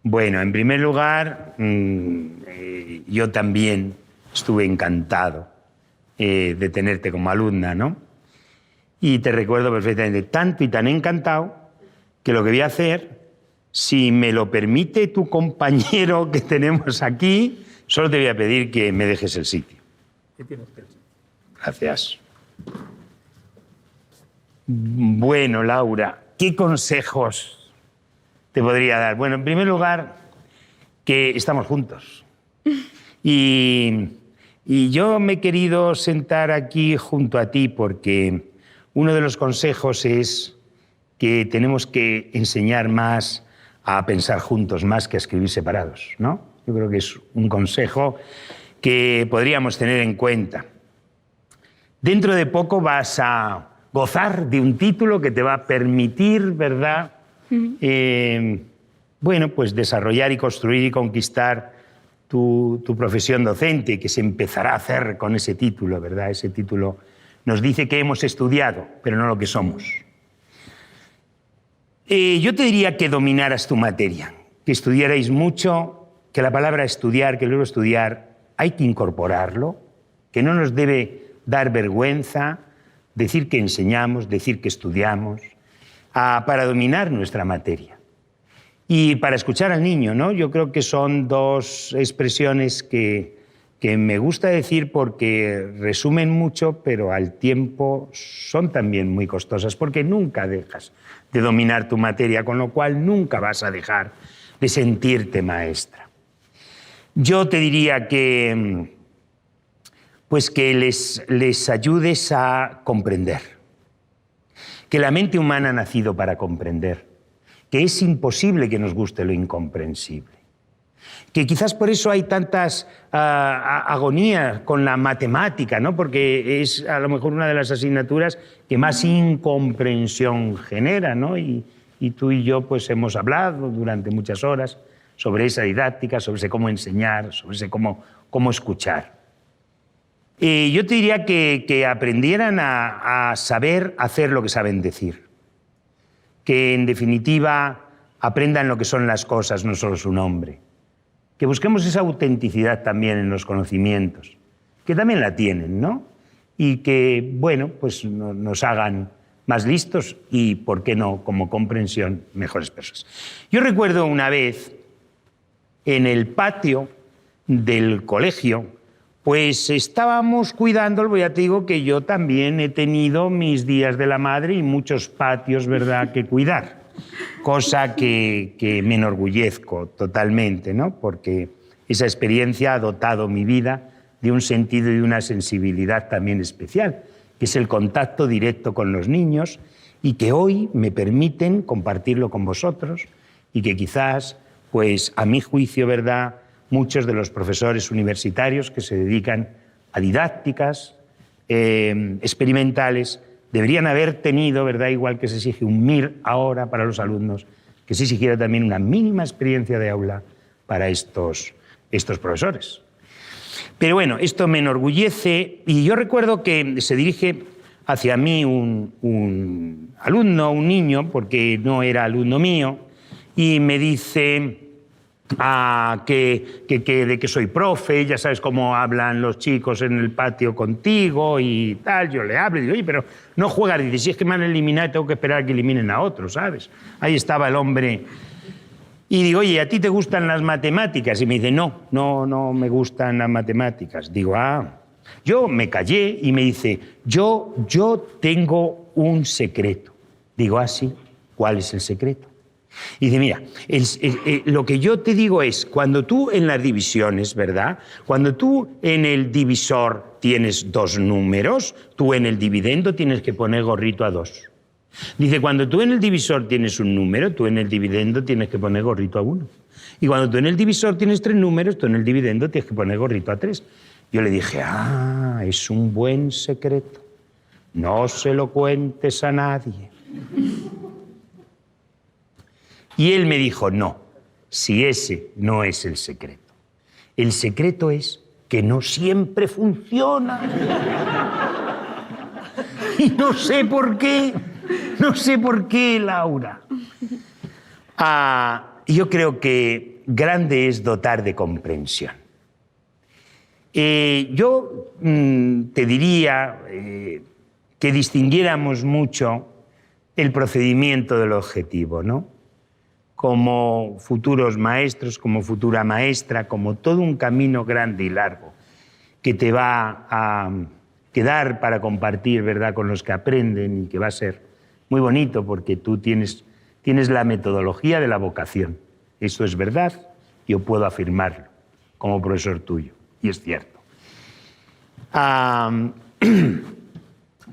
Bueno, en primer lugar, yo también estuve encantado de tenerte como alumna, ¿no? Y te recuerdo perfectamente, tanto y tan encantado, que lo que voy a hacer, si me lo permite tu compañero que tenemos aquí, solo te voy a pedir que me dejes el sitio. ¿Qué tienes que decir? Gracias. Bueno, Laura, ¿qué consejos te podría dar? Bueno, en primer lugar, que estamos juntos. Y yo me he querido sentar aquí junto a ti porque uno de los consejos es que tenemos que enseñar más a pensar juntos, más que a escribir separados, ¿no? Yo creo que es un consejo que podríamos tener en cuenta. Dentro de poco vas a gozar de un título que te va a permitir, ¿verdad? Bueno, pues desarrollar y construir y conquistar tu profesión docente, que se empezará a hacer con ese título, ¿verdad? Ese título nos dice que hemos estudiado, pero no lo que somos. Yo te diría que dominaras tu materia, que estudiarais mucho, que la palabra estudiar, que luego estudiar, hay que incorporarlo, que no nos debe dar vergüenza decir que enseñamos, decir que estudiamos, para dominar nuestra materia. Y para escuchar al niño, ¿no? Yo creo que son dos expresiones que me gusta decir porque resumen mucho, pero al tiempo son también muy costosas, porque nunca dejas de dominar tu materia, con lo cual nunca vas a dejar de sentirte maestra. Yo te diría que, pues que les ayudes a comprender, que la mente humana ha nacido para comprender, que es imposible que nos guste lo incomprensible, que quizás por eso hay tantas agonías con la matemática, ¿no? Porque es a lo mejor una de las asignaturas que más incomprensión genera, ¿no? Y tú y yo pues hemos hablado durante muchas horas sobre esa didáctica, sobre cómo enseñar, sobre cómo escuchar. Yo te diría que aprendieran a saber hacer lo que saben decir, que en definitiva aprendan lo que son las cosas, no solo su nombre, que busquemos esa autenticidad también en los conocimientos, que también la tienen, ¿no? Y que, bueno, pues nos hagan más listos y, ¿por qué no?, como comprensión, mejores personas. Yo recuerdo una vez en el patio del colegio, pues estábamos cuidando, ya te digo que yo también he tenido mis días de la madre y muchos patios, ¿verdad?, que cuidar. Cosa que me enorgullezco totalmente, ¿no? Porque esa experiencia ha dotado mi vida de un sentido y una sensibilidad también especial, que es el contacto directo con los niños y que hoy me permiten compartirlo con vosotros y que quizás, pues a mi juicio, ¿verdad?, muchos de los profesores universitarios que se dedican a didácticas experimentales deberían haber tenido, ¿verdad?, igual que se exige un MIR ahora para los alumnos, que se exigiera también una mínima experiencia de aula para estos profesores. Pero bueno, esto me enorgullece y yo recuerdo que se dirige hacia mí un alumno, un niño, porque no era alumno mío, y me dice de que soy profe, ya sabes cómo hablan los chicos en el patio contigo y tal. Yo le hablo y digo, oye, pero no juegas. Dice, si es que me han eliminado y tengo que esperar a que eliminen a otros, ¿sabes? Ahí estaba el hombre. Y digo, oye, ¿a ti te gustan las matemáticas? Y me dice, no me gustan las matemáticas. Digo, yo me callé y me dice, yo tengo un secreto. Digo, sí, ¿cuál es el secreto? Y dice, mira, lo que yo te digo es, cuando tú en las divisiones, ¿verdad?, cuando tú en el divisor tienes 2 números, tú en el dividendo tienes que poner gorrito a 2. Dice, cuando tú en el divisor tienes un número, tú en el dividendo tienes que poner gorrito a 1. Y cuando tú en el divisor tienes 3 números, tú en el dividendo tienes que poner gorrito a 3. Yo le dije, es un buen secreto. No se lo cuentes a nadie. Y él me dijo, no, si ese no es el secreto. El secreto es que no siempre funciona. Y no sé por qué, Laura. Yo creo que grande es dotar de comprensión. Yo te diría que distinguiéramos mucho el procedimiento del objetivo, ¿no? Como futuros maestros, como futura maestra, como todo un camino grande y largo que te va a quedar para compartir, ¿verdad?, con los que aprenden y que va a ser muy bonito porque tú tienes la metodología de la vocación. Eso es verdad, yo puedo afirmarlo como profesor tuyo, y es cierto.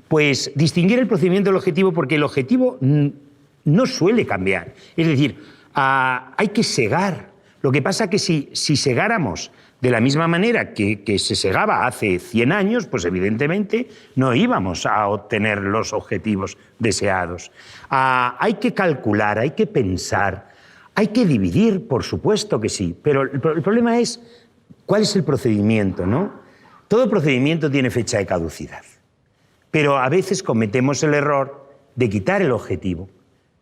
Pues distinguir el procedimiento del objetivo, porque el objetivo no suele cambiar. Es decir, hay que segar. Lo que pasa es que si segáramos de la misma manera que se segaba hace 100 años, pues evidentemente no íbamos a obtener los objetivos deseados. Hay que calcular, hay que pensar, hay que dividir, por supuesto que sí, pero el problema es ¿Cuál es el procedimiento, no? Todo procedimiento tiene fecha de caducidad, pero a veces cometemos el error de quitar el objetivo.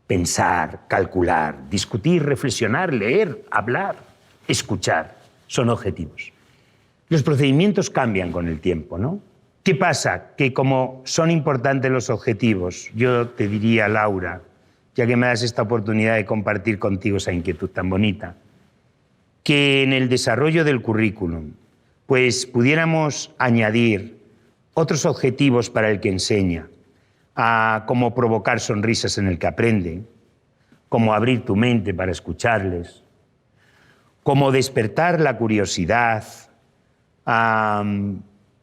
Pensar, calcular, discutir, reflexionar, leer, hablar, escuchar, son objetivos. Los procedimientos cambian con el tiempo, ¿no? ¿Qué pasa? Que como son importantes los objetivos, yo te diría, Laura, ya que me das esta oportunidad de compartir contigo esa inquietud tan bonita, que en el desarrollo del currículum pues pudiéramos añadir otros objetivos para el que enseña, como provocar sonrisas en el que aprende, como abrir tu mente para escucharles, como despertar la curiosidad,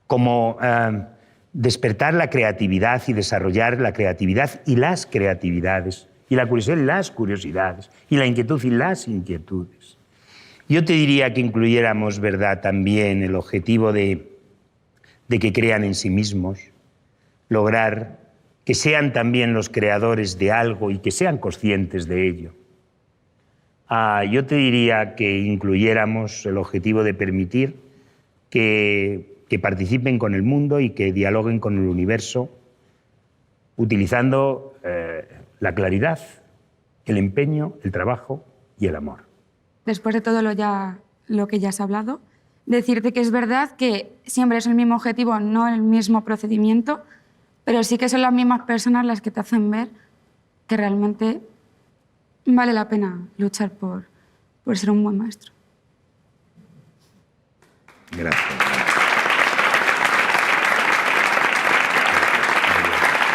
como despertar la creatividad y desarrollar la creatividad y las creatividades, y la curiosidad y las curiosidades, y la inquietud y las inquietudes. Yo te diría que incluyéramos, ¿verdad?, también el objetivo de que crean en sí mismos, lograr que sean también los creadores de algo y que sean conscientes de ello. Yo te diría que incluyéramos el objetivo de permitir que participen con el mundo y que dialoguen con el universo utilizando la claridad, el empeño, el trabajo y el amor. Después de todo lo que ya has hablado, decirte que es verdad que siempre es el mismo objetivo, no el mismo procedimiento, pero sí que son las mismas personas las que te hacen ver que realmente vale la pena luchar por ser un buen maestro. Gracias.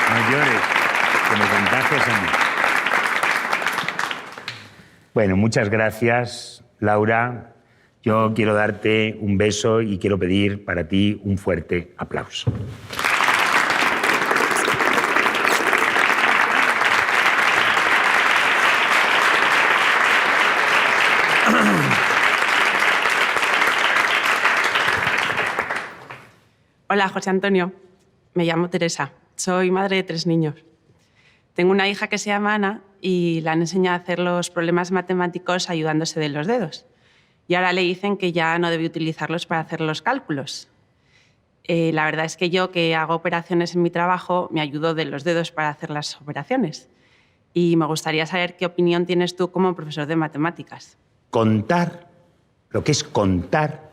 No llores, que me contagias a mí. Bueno, muchas gracias, Laura. Yo quiero darte un beso y quiero pedir para ti un fuerte aplauso. Hola, José Antonio. Me llamo Teresa. Soy madre de 3 niños. Tengo una hija que se llama Ana y la han enseñado a hacer los problemas matemáticos ayudándose de los dedos. Y ahora le dicen que ya no debe utilizarlos para hacer los cálculos. La verdad es que yo, que hago operaciones en mi trabajo, me ayudo de los dedos para hacer las operaciones. Y me gustaría saber qué opinión tienes tú como profesor de matemáticas. Contar, lo que es contar,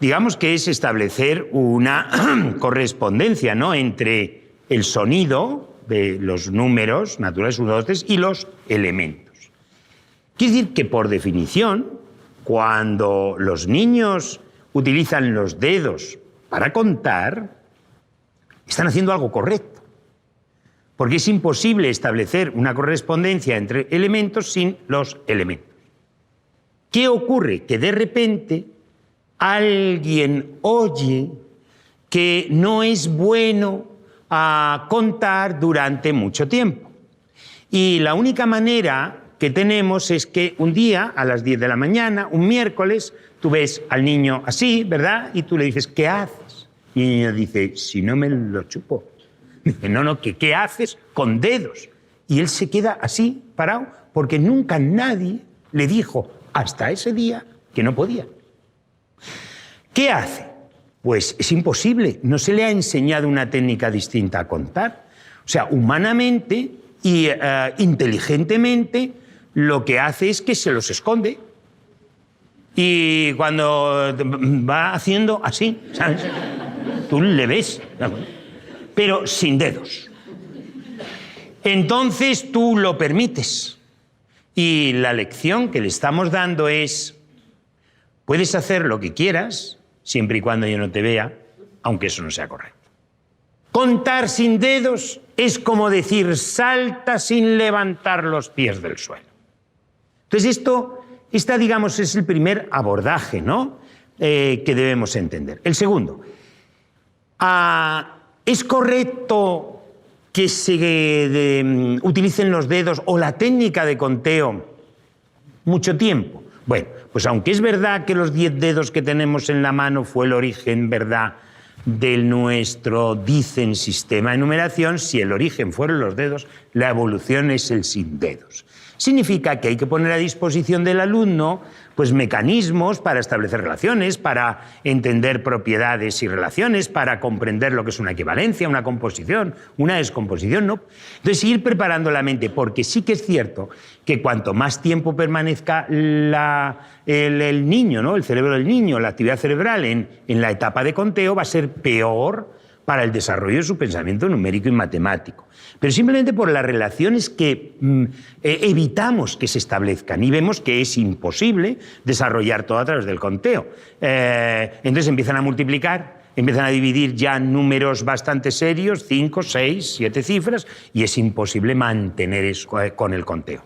digamos que es establecer una correspondencia, ¿no?, entre el sonido de los números naturales 1, 2, 3 y los elementos. Quiere decir que, por definición, cuando los niños utilizan los dedos para contar, están haciendo algo correcto, porque es imposible establecer una correspondencia entre elementos sin los elementos. ¿Qué ocurre? Que de repente alguien oye que no es bueno contar durante mucho tiempo. Y la única manera que tenemos es que un día, a las 10 de la mañana, un miércoles, tú ves al niño así, ¿verdad? Y tú le dices, ¿qué haces? Y el niño dice, si no me lo chupo. Dice, no, ¿qué haces? Con dedos. Y él se queda así, parado, porque nunca nadie le dijo, hasta ese día, que no podía. ¿Qué hace? Pues es imposible, no se le ha enseñado una técnica distinta a contar. O sea, humanamente y inteligentemente lo que hace es que se los esconde. Y cuando va haciendo así, ¿sabes? Tú le ves, pero sin dedos. Entonces tú lo permites. Y la lección que le estamos dando es, puedes hacer lo que quieras, siempre y cuando yo no te vea, aunque eso no sea correcto. Contar sin dedos es como decir salta sin levantar los pies del suelo. Entonces esta, digamos, es el primer abordaje, ¿no?, que debemos entender. El segundo, ¿es correcto que se utilicen los dedos o la técnica de conteo mucho tiempo? Bueno, pues aunque es verdad que los 10 dedos que tenemos en la mano fue el origen, ¿verdad?, de nuestro, dicen, sistema de numeración, si el origen fueron los dedos, la evolución es el sin dedos. Significa que hay que poner a disposición del alumno pues, mecanismos para establecer relaciones, para entender propiedades y relaciones, para comprender lo que es una equivalencia, una composición, una descomposición, ¿no? Entonces, ir preparando la mente, porque sí que es cierto que cuanto más tiempo permanezca el niño, ¿no? El cerebro del niño, la actividad cerebral en la etapa de conteo, va a ser peor para el desarrollo de su pensamiento numérico y matemático. Pero simplemente por las relaciones que evitamos que se establezcan y vemos que es imposible desarrollar todo a través del conteo. Entonces empiezan a multiplicar, empiezan a dividir ya números bastante serios, 5, 6, 7 cifras, y es imposible mantener eso con el conteo.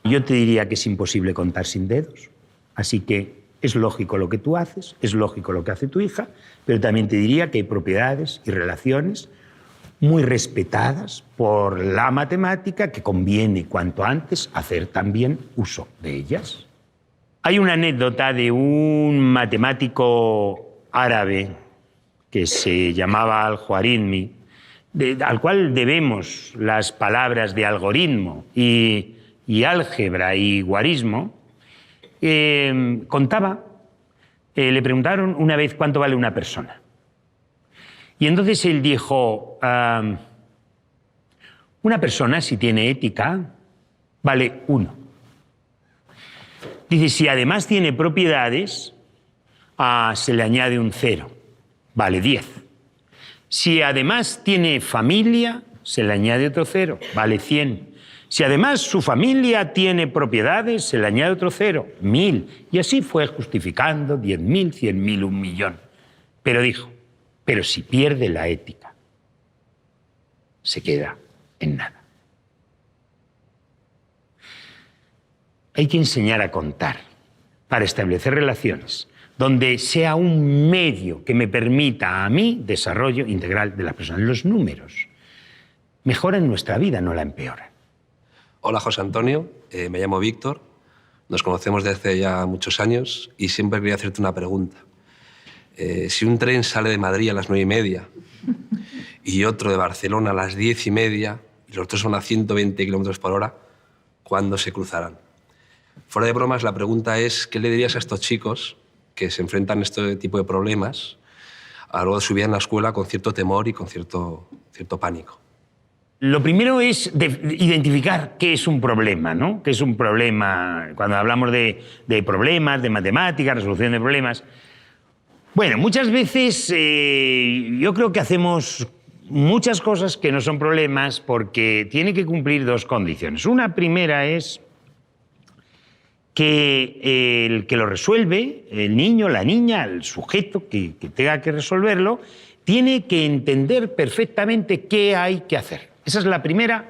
Yo te diría que es imposible contar sin dedos, así que es lógico lo que tú haces, es lógico lo que hace tu hija, pero también te diría que hay propiedades y relaciones muy respetadas por la matemática que conviene cuanto antes hacer también uso de ellas. Hay una anécdota de un matemático árabe que se llamaba Al-Khwarizmi, al cual debemos las palabras de algoritmo y álgebra y guarismo. Contaba, le preguntaron una vez cuánto vale una persona. Y entonces él dijo, una persona, si tiene ética, vale 1. Dice, si además tiene propiedades, se le añade un 0, vale 10. Si además tiene familia, se le añade otro 0, vale 100. Si además su familia tiene propiedades, se le añade otro 0, 1000. Y así fue justificando 10.000, 100.000, 1.000.000. Pero dijo, pero si pierde la ética, se queda en nada. Hay que enseñar a contar para establecer relaciones donde sea un medio que me permita a mí desarrollo integral de la persona. Los números mejoran nuestra vida, no la empeoran. Hola, José Antonio. Me llamo Víctor. Nos conocemos desde hace ya muchos años y siempre quería hacerte una pregunta. Si un tren sale de Madrid a las 9:30 y otro de Barcelona a las 10:30 y los dos son a 120 km/h, ¿cuándo se cruzarán? Fuera de bromas, la pregunta es, ¿qué le dirías a estos chicos que se enfrentan a este tipo de problemas a lo largo de su vida en la escuela con cierto temor y con cierto pánico? Lo primero es identificar qué es un problema, ¿no? ¿Qué es un problema? Cuando hablamos de problemas, de matemáticas, resolución de problemas. Bueno, muchas veces yo creo que hacemos muchas cosas que no son problemas porque tiene que cumplir dos condiciones. Una primera es que el que lo resuelve, el niño, la niña, el sujeto que tenga que resolverlo, tiene que entender perfectamente qué hay que hacer. Esa es la primera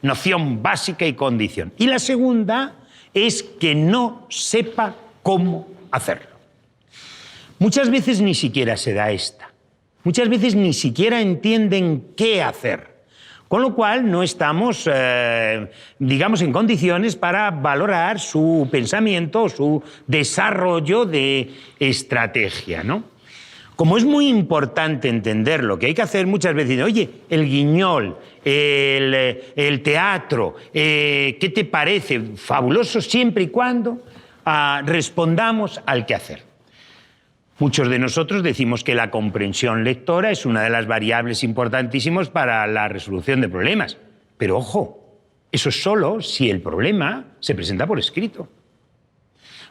noción básica y condición. Y la segunda es que no sepa cómo hacerlo. Muchas veces ni siquiera se da esta. Muchas veces ni siquiera entienden qué hacer. Con lo cual no estamos, digamos, en condiciones para valorar su pensamiento, su desarrollo de estrategia, ¿no? Como es muy importante entender lo que hay que hacer, muchas veces, oye, el guiñol, el teatro, ¿qué te parece? Fabuloso siempre y cuando respondamos al qué hacer. Muchos de nosotros decimos que la comprensión lectora es una de las variables importantísimas para la resolución de problemas. Pero ojo, eso es solo si el problema se presenta por escrito.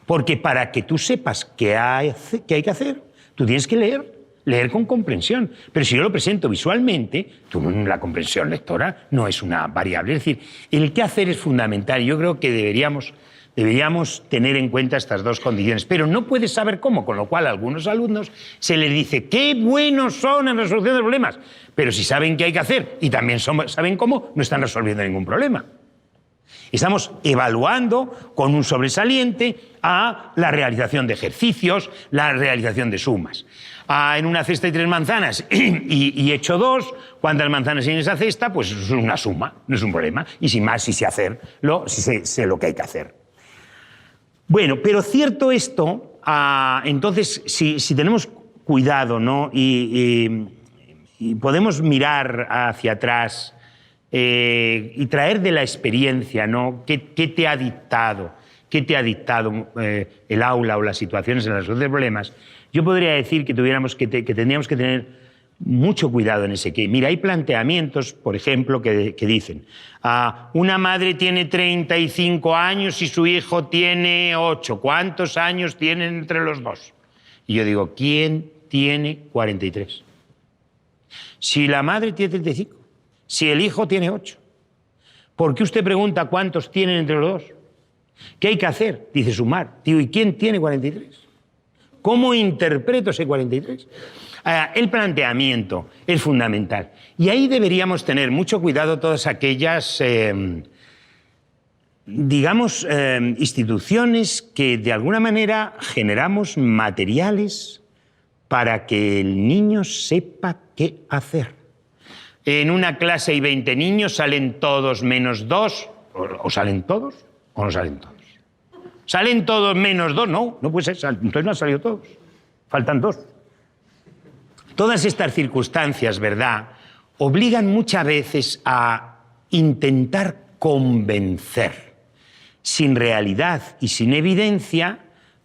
Porque para que tú sepas qué hay que hacer, tú tienes que leer con comprensión. Pero si yo lo presento visualmente, la comprensión lectora no es una variable. Es decir, el qué hacer es fundamental. Yo creo que deberíamos tener en cuenta estas dos condiciones. Pero no puedes saber cómo, con lo cual a algunos alumnos se les dice qué buenos son en resolución de problemas. Pero si saben qué hay que hacer y también saben cómo, no están resolviendo ningún problema. Estamos evaluando con un sobresaliente a la realización de ejercicios, la realización de sumas. En una cesta hay 3 manzanas y he hecho 2, ¿cuántas manzanas hay en esa cesta? Pues es una suma, no es un problema. Y sin más, si sé hacerlo, si sé lo que hay que hacer. Bueno, pero cierto esto, entonces, si tenemos cuidado, ¿no? y podemos mirar hacia atrás y traer de la experiencia, ¿no? ¿Qué te ha dictado? ¿Qué te ha dictado el aula o las situaciones en las resolución de problemas? Yo podría decir que tendríamos que tener mucho cuidado en ese que. Mira, hay planteamientos, por ejemplo, que dicen, una madre tiene 35 años y su hijo tiene 8. ¿Cuántos años tienen entre los dos? Y yo digo, ¿quién tiene 43? Si la madre tiene 35, si el hijo tiene 8, ¿por qué usted pregunta cuántos tienen entre los dos? ¿Qué hay que hacer? Dice sumar. Digo, ¿y quién tiene 43? ¿Cómo interpreto ese 43? El planteamiento es fundamental. Y ahí deberíamos tener mucho cuidado todas aquellas, instituciones que de alguna manera generamos materiales para que el niño sepa qué hacer. En una clase hay 20 niños, salen todos menos 2, o salen todos o no salen todos. ¿Salen todos menos 2? No, no puede ser, entonces no han salido todos, faltan 2. Todas estas circunstancias, ¿verdad?, obligan muchas veces a intentar convencer, sin realidad y sin evidencia,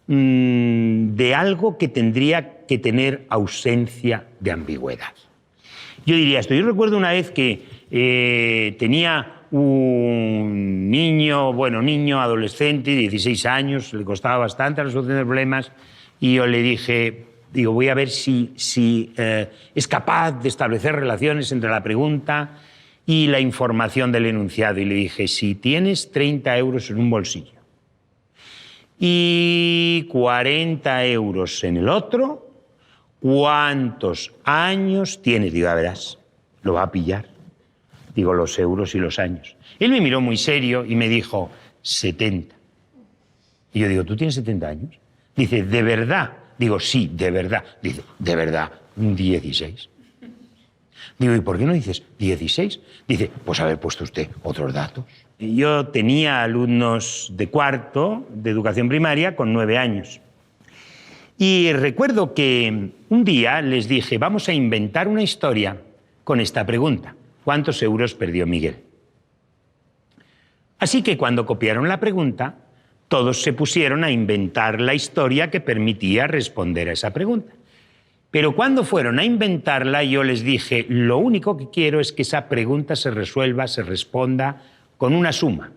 de algo que tendría que tener ausencia de ambigüedad. Yo diría esto. Yo recuerdo una vez que tenía un niño, adolescente, 16 años, le costaba bastante la resolución de problemas, y yo le dije, voy a ver si es capaz de establecer relaciones entre la pregunta y la información del enunciado. Y le dije, si tienes 30 euros en un bolsillo y 40 euros en el otro, ¿cuántos años tienes? Digo, ya verás, lo va a pillar. Digo, los euros y los años. Él me miró muy serio y me dijo, 70. Y yo digo, ¿tú tienes 70 años? Dice, ¿de verdad? Digo, sí, de verdad. Dice, ¿de verdad? 16. Digo, ¿y por qué no dices 16? Dice, pues haber puesto usted otros datos. Y yo tenía alumnos de cuarto de educación primaria con 9 años. Y recuerdo que un día les dije, vamos a inventar una historia con esta pregunta. ¿Cuántos euros perdió Miguel? Así que cuando copiaron la pregunta, todos se pusieron a inventar la historia que permitía responder a esa pregunta. Pero cuando fueron a inventarla, yo les dije, lo único que quiero es que esa pregunta se resuelva, se responda con una suma.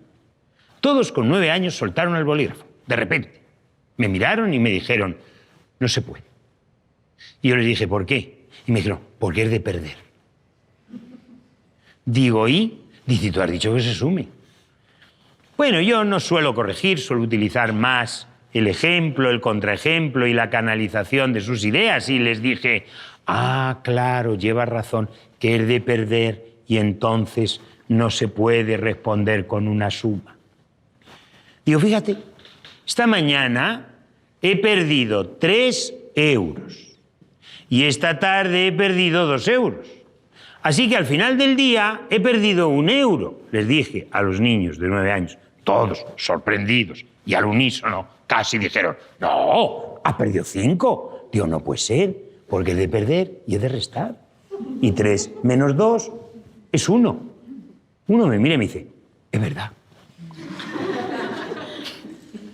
Todos con 9 años soltaron el bolígrafo. De repente, me miraron y me dijeron, no se puede. Y yo les dije, ¿por qué? Y me dijeron, porque es de perder. Digo, ¿y? Dice, tú has dicho que se sume. Bueno, yo no suelo corregir, suelo utilizar más el ejemplo, el contraejemplo y la canalización de sus ideas. Y les dije, claro, lleva razón, que es de perder y entonces no se puede responder con una suma. Digo, fíjate, esta mañana he perdido 3 euros y esta tarde he perdido 2 euros. Así que al final del día he perdido 1 euro, les dije a los niños de 9 años, todos sorprendidos y al unísono casi dijeron, no, has perdido 5. Digo, no puede ser, porque es de perder y es de restar. Y 3 menos 2 es 1. Uno me mira y me dice, es verdad.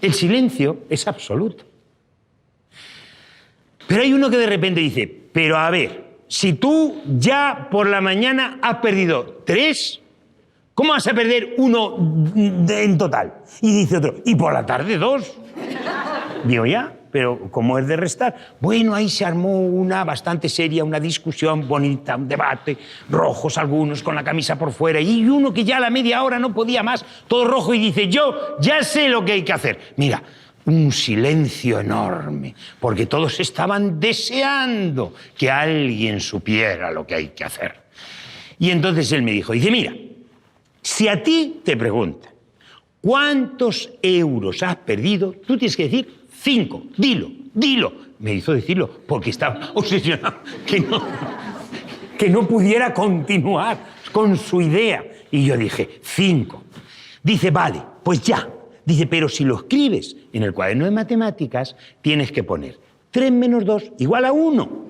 El silencio es absoluto. Pero hay uno que de repente dice, pero a ver, si tú ya por la mañana has perdido 3, ¿cómo vas a perder 1 en total? Y dice otro, y por la tarde 2. Digo, ya, pero ¿cómo es de restar? Bueno, ahí se armó una bastante seria, una discusión bonita, un debate, rojos algunos con la camisa por fuera, y uno que ya a la media hora no podía más, todo rojo, y dice, yo ya sé lo que hay que hacer. Mira, un silencio enorme, porque todos estaban deseando que alguien supiera lo que hay que hacer. Y entonces él me dijo, dice, mira, si a ti te preguntan cuántos euros has perdido, tú tienes que decir 5, dilo. Me hizo decirlo porque estaba obsesionado que no pudiera continuar con su idea. Y yo dije, 5. Dice, vale, pues ya. Dice, pero si lo escribes en el cuaderno de matemáticas, tienes que poner 3 menos 2 igual a 1.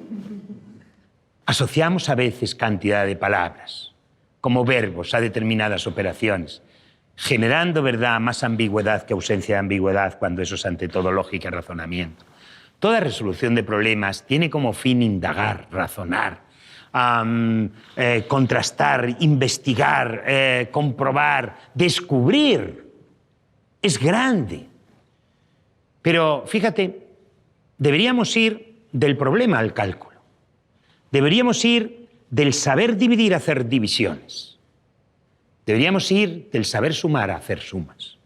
Asociamos a veces cantidad de palabras como verbos a determinadas operaciones, generando, ¿verdad?, más ambigüedad que ausencia de ambigüedad, cuando eso es ante todo lógica y razonamiento. Toda resolución de problemas tiene como fin indagar, razonar, contrastar, investigar, comprobar, descubrir. Es grande. Pero fíjate, deberíamos ir del problema al cálculo. Deberíamos ir del saber dividir a hacer divisiones. Deberíamos ir del saber sumar a hacer sumas.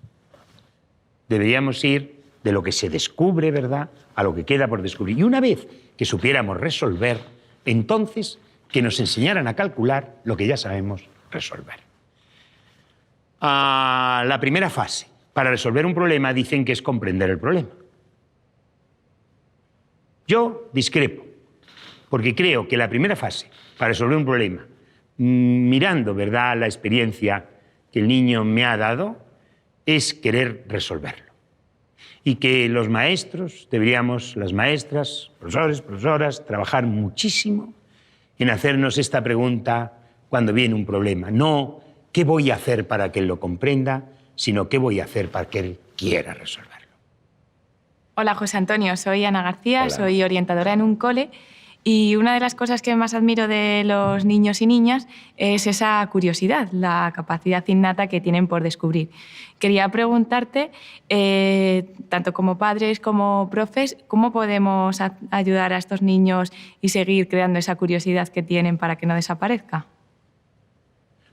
Deberíamos ir de lo que se descubre, ¿verdad?, a lo que queda por descubrir. Y una vez que supiéramos resolver, entonces que nos enseñaran a calcular lo que ya sabemos resolver. La primera fase para resolver un problema dicen que es comprender el problema. Yo discrepo, porque creo que la primera fase para resolver un problema, mirando, ¿verdad?, la experiencia que el niño me ha dado, es querer resolverlo. Y que los maestros deberíamos, las maestras, profesores, profesoras, trabajar muchísimo en hacernos esta pregunta cuando viene un problema. No qué voy a hacer para que él lo comprenda, sino qué voy a hacer para que él quiera resolverlo. Hola, José Antonio. Soy Ana García, Hola. Soy orientadora en un cole. Y una de las cosas que más admiro de los niños y niñas es esa curiosidad, la capacidad innata que tienen por descubrir. Quería preguntarte, tanto como padres como profes, ¿cómo podemos ayudar a estos niños y seguir creando esa curiosidad que tienen para que no desaparezca?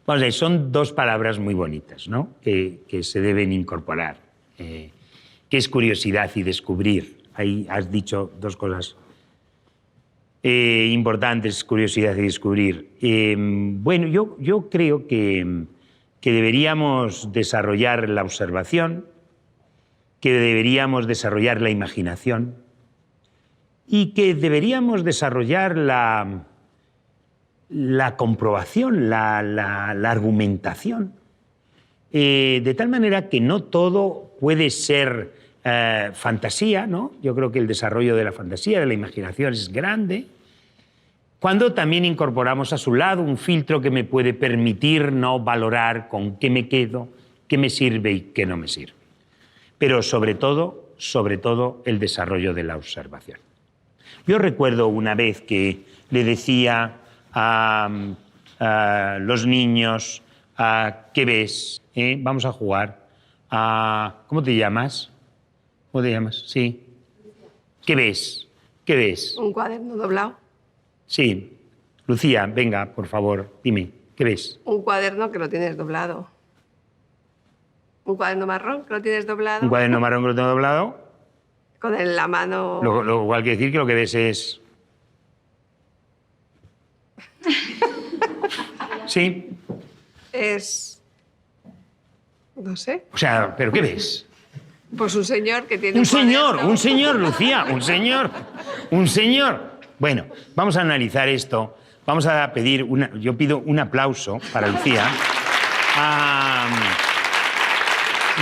Vamos a ver, son dos palabras muy bonitas, ¿no?, que se deben incorporar, que es curiosidad y descubrir. Ahí has dicho dos cosas importantes, curiosidad y descubrir. Bueno, yo creo que deberíamos desarrollar la observación, que deberíamos desarrollar la imaginación y que deberíamos desarrollar la comprobación, la argumentación, de tal manera que no todo puede ser fantasía, ¿no? Yo creo que el desarrollo de la fantasía, de la imaginación es grande, cuando también incorporamos a su lado un filtro que me puede permitir no valorar con qué me quedo, qué me sirve y qué no me sirve. Pero sobre todo, el desarrollo de la observación. Yo recuerdo una vez que le decía a los niños, ¿qué ves? Vamos a jugar. ¿Cómo te llamas? ¿Cómo te llamas? Sí. ¿Qué ves? ¿Qué ves? Un cuaderno doblado. Sí. Lucía, venga, por favor, dime, ¿qué ves? Un cuaderno que lo tienes doblado. Un cuaderno marrón que lo tienes doblado. Un cuaderno marrón que lo tengo doblado. Con la mano... Lo cual quiere decir que lo que ves es... Sí. Es... No sé. O sea, ¿pero qué ves? Pues un señor que tiene Un señor, cuaderno. Lucía, un señor. Bueno, vamos a analizar esto. Vamos a pedir yo pido un aplauso para Lucía.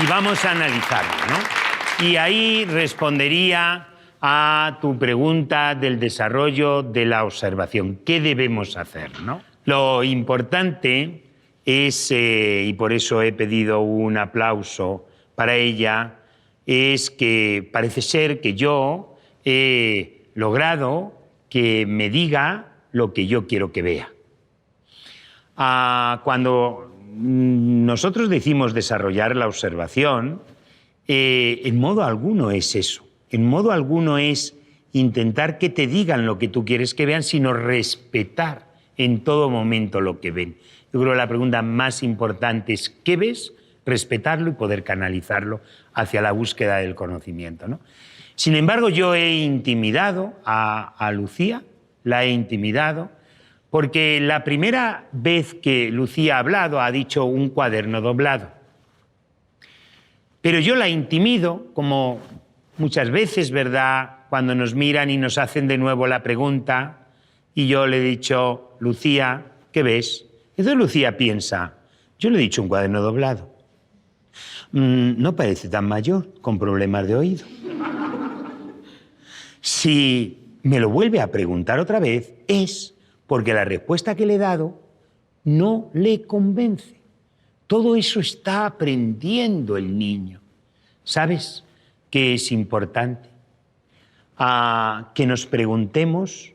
Y vamos a analizarlo, ¿no? Y ahí respondería a tu pregunta del desarrollo de la observación. ¿Qué debemos hacer, no? Lo importante es, y por eso he pedido un aplauso para ella, es que parece ser que yo he logrado que me diga lo que yo quiero que vea. Cuando nosotros decimos desarrollar la observación, en modo alguno es eso. En modo alguno es intentar que te digan lo que tú quieres que vean, sino respetar en todo momento lo que ven. Yo creo que la pregunta más importante es ¿qué ves? Respetarlo y poder canalizarlo hacia la búsqueda del conocimiento, ¿no? Sin embargo, yo he intimidado a Lucía, la he intimidado, porque la primera vez que Lucía ha hablado ha dicho un cuaderno doblado. Pero yo la intimido, como muchas veces, ¿verdad?, cuando nos miran y nos hacen de nuevo la pregunta, y yo le he dicho, Lucía, ¿qué ves? Entonces Lucía piensa, yo le he dicho un cuaderno doblado. No parece tan mayor, con problemas de oído. Si me lo vuelve a preguntar otra vez, es porque la respuesta que le he dado no le convence. Todo eso está aprendiendo el niño. ¿Sabes qué es importante? Que nos preguntemos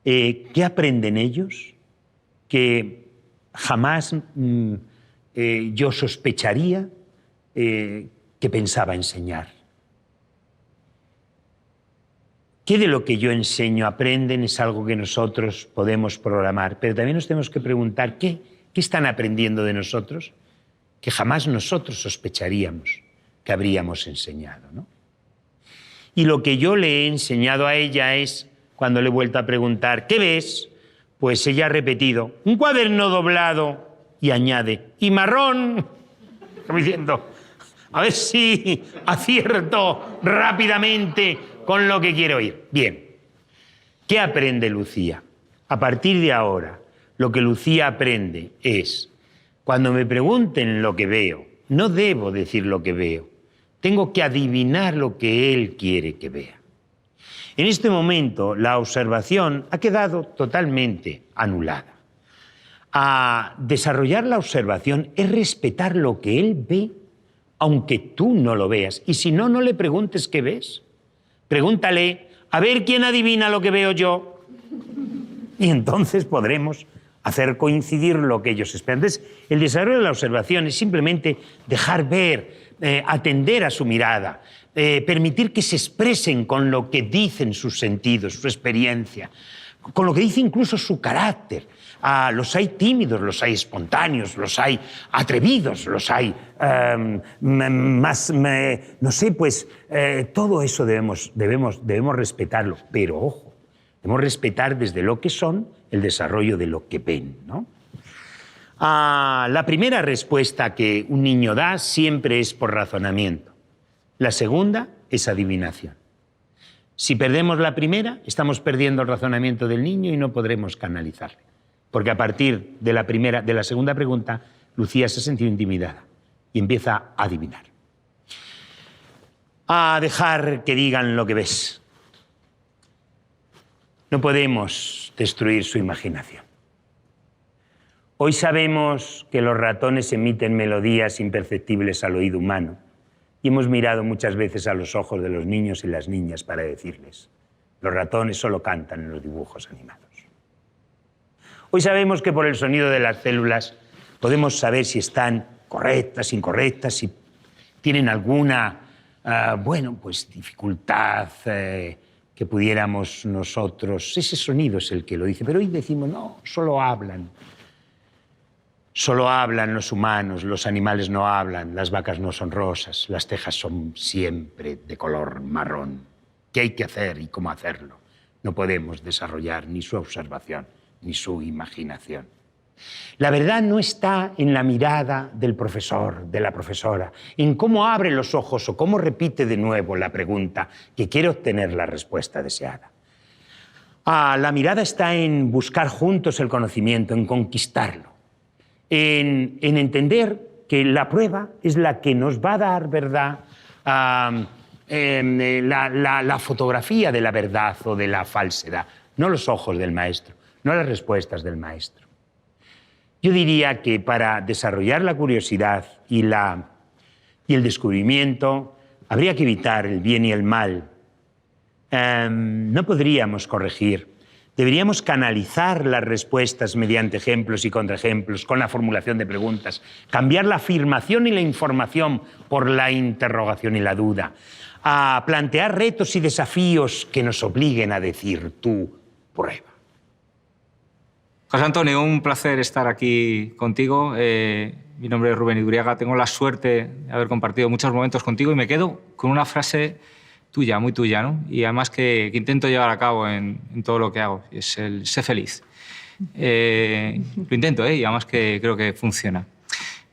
qué aprenden ellos, que jamás yo sospecharía que pensaba enseñar. ¿Qué de lo que yo enseño aprenden? Es algo que nosotros podemos programar, pero también nos tenemos que preguntar qué están aprendiendo de nosotros que jamás nosotros sospecharíamos que habríamos enseñado, ¿no? Y lo que yo le he enseñado a ella es, cuando le he vuelto a preguntar, ¿qué ves? Pues ella ha repetido, un cuaderno doblado, y añade, y marrón, como diciendo, a ver si acierto rápidamente con lo que quiero oír. Bien, ¿qué aprende Lucía? A partir de ahora, lo que Lucía aprende es, cuando me pregunten lo que veo, no debo decir lo que veo, tengo que adivinar lo que él quiere que vea. En este momento, la observación ha quedado totalmente anulada. A desarrollar la observación es respetar lo que él ve, aunque tú no lo veas. Y si no, no le preguntes qué ves. Pregúntale, a ver quién adivina lo que veo yo. Y entonces podremos hacer coincidir lo que ellos esperan. Entonces, el desarrollo de la observación es simplemente dejar ver, atender a su mirada, permitir que se expresen con lo que dicen sus sentidos, su experiencia, con lo que dice incluso su carácter. Los hay tímidos, los hay espontáneos, los hay atrevidos, los hay no sé, pues todo eso debemos respetarlo, pero ojo, debemos respetar desde lo que son el desarrollo de lo que ven, ¿no? La primera respuesta que un niño da siempre es por razonamiento. La segunda es adivinación. Si perdemos la primera, estamos perdiendo el razonamiento del niño y no podremos canalizarle. Porque a partir de la segunda pregunta, Lucía se ha sentido intimidada y empieza a adivinar. A dejar que digan lo que ves. No podemos destruir su imaginación. Hoy sabemos que los ratones emiten melodías imperceptibles al oído humano y hemos mirado muchas veces a los ojos de los niños y las niñas para decirles, los ratones solo cantan en los dibujos animados. Hoy sabemos que por el sonido de las células podemos saber si están correctas, incorrectas, si tienen alguna, dificultad que pudiéramos nosotros. Ese sonido es el que lo dice, pero hoy decimos, no, solo hablan. Solo hablan los humanos, los animales no hablan, las vacas no son rosas, las tejas son siempre de color marrón. ¿Qué hay que hacer y cómo hacerlo? No podemos desarrollar ni su observación ni su imaginación. La verdad no está en la mirada del profesor, de la profesora, en cómo abre los ojos o cómo repite de nuevo la pregunta que quiere obtener la respuesta deseada. La mirada está en buscar juntos el conocimiento, en conquistarlo. En entender que la prueba es la que nos va a dar verdad, la fotografía de la verdad o de la falsedad, no los ojos del maestro, no las respuestas del maestro. Yo diría que para desarrollar la curiosidad y el descubrimiento habría que evitar el bien y el mal. No podríamos corregir. Deberíamos canalizar las respuestas mediante ejemplos y contraejemplos, con la formulación de preguntas, cambiar la afirmación y la información por la interrogación y la duda, a plantear retos y desafíos que nos obliguen a decir tu prueba. José Antonio, un placer estar aquí contigo. Mi nombre es Rubén Iduriaga. Tengo la suerte de haber compartido muchos momentos contigo y me quedo con una frase tuya, muy tuya, ¿no? Y además que intento llevar a cabo en todo lo que hago, es el sé feliz. Lo intento, y además que creo que funciona.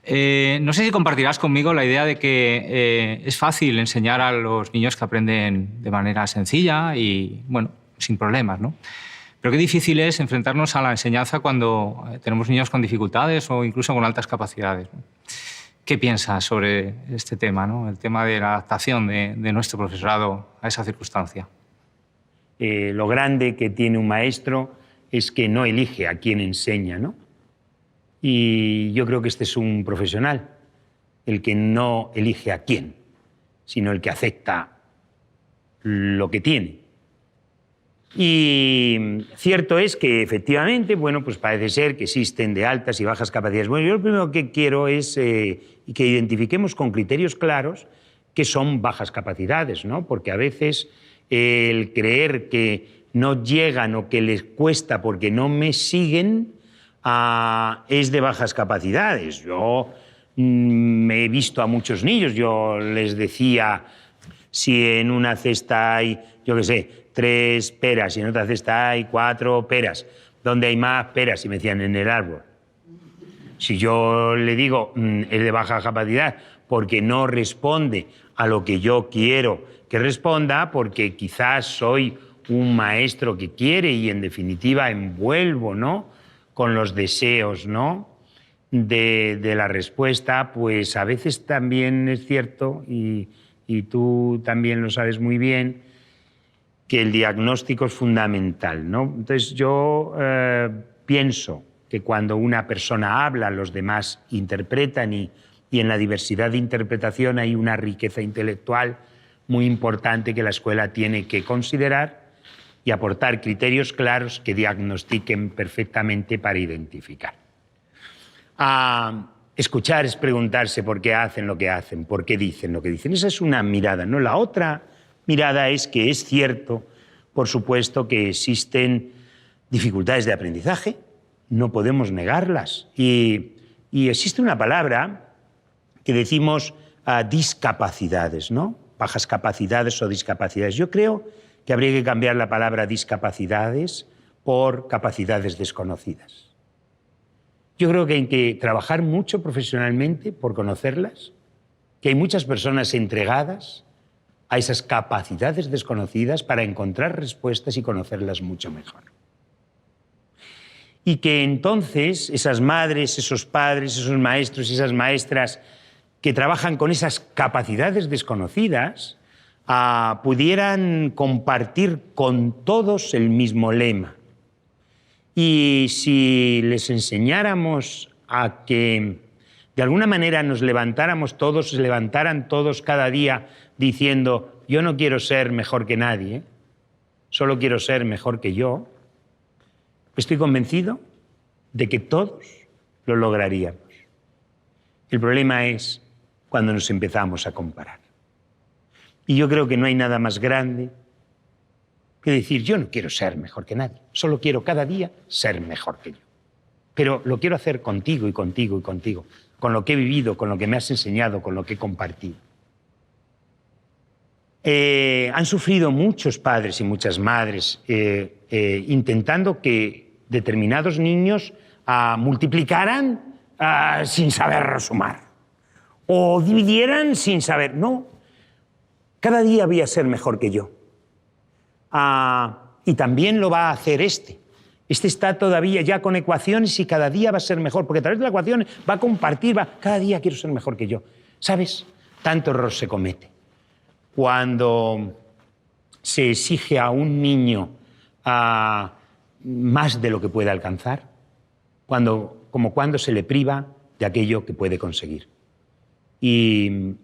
No sé si compartirás conmigo la idea de que es fácil enseñar a los niños que aprenden de manera sencilla y, bueno, sin problemas, ¿no? Pero qué difícil es enfrentarnos a la enseñanza cuando tenemos niños con dificultades o incluso con altas capacidades, ¿no? ¿Qué piensas sobre este tema, ¿no? El tema de la adaptación de nuestro profesorado a esa circunstancia? Lo grande que tiene un maestro es que no elige a quién enseña, ¿no? Y yo creo que este es un profesional, el que no elige a quién, sino el que acepta lo que tiene. Y cierto es que efectivamente, bueno, pues parece ser que existen de altas y bajas capacidades. Bueno, yo lo primero que quiero es que identifiquemos con criterios claros qué son bajas capacidades, ¿no? Porque a veces el creer que no llegan o que les cuesta porque no me siguen es de bajas capacidades. Yo me he visto a muchos niños, yo les decía, si en una cesta hay, yo qué sé, 3 peras y en otra cesta hay 4 peras, ¿dónde hay más peras? Y me decían, en el árbol. Si yo le digo, es de baja capacidad porque no responde a lo que yo quiero que responda, porque quizás soy un maestro que quiere y en definitiva envuelvo, ¿no?, con los deseos, ¿no?, de la respuesta, pues a veces también es cierto, y tú también lo sabes muy bien, que el diagnóstico es fundamental, ¿no? Entonces yo pienso que cuando una persona habla, los demás interpretan y en la diversidad de interpretación hay una riqueza intelectual muy importante que la escuela tiene que considerar y aportar criterios claros que diagnostiquen perfectamente para identificar. Escuchar es preguntarse por qué hacen lo que hacen, por qué dicen lo que dicen. Esa es una mirada, ¿no? La otra mirada es que es cierto, por supuesto, que existen dificultades de aprendizaje, no podemos negarlas. Y existe una palabra que decimos discapacidades, ¿no? Bajas capacidades o discapacidades. Yo creo que habría que cambiar la palabra discapacidades por capacidades desconocidas. Yo creo que hay que trabajar mucho profesionalmente por conocerlas, que hay muchas personas entregadas a esas capacidades desconocidas para encontrar respuestas y conocerlas mucho mejor. Y que entonces esas madres, esos padres, esos maestros y esas maestras que trabajan con esas capacidades desconocidas pudieran compartir con todos el mismo lema. Y si les enseñáramos a que de alguna manera nos levantáramos todos, se levantaran todos cada día diciendo, yo no quiero ser mejor que nadie, solo quiero ser mejor que yo, estoy convencido de que todos lo lograríamos. El problema es cuando nos empezamos a comparar. Y yo creo que no hay nada más grande que decir, yo no quiero ser mejor que nadie, solo quiero cada día ser mejor que yo. Pero lo quiero hacer contigo y contigo y contigo, con lo que he vivido, con lo que me has enseñado, con lo que he compartido. Han sufrido muchos padres y muchas madres intentando que determinados niños multiplicaran sin saber sumar o dividieran sin saber. No, cada día voy a ser mejor que yo. Y también lo va a hacer este. Este está todavía ya con ecuaciones y cada día va a ser mejor, porque a través de la ecuación va a compartir, cada día quiero ser mejor que yo. ¿Sabes? Tanto error se comete. Cuando se exige a un niño más de lo que puede alcanzar, como cuando se le priva de aquello que puede conseguir. Y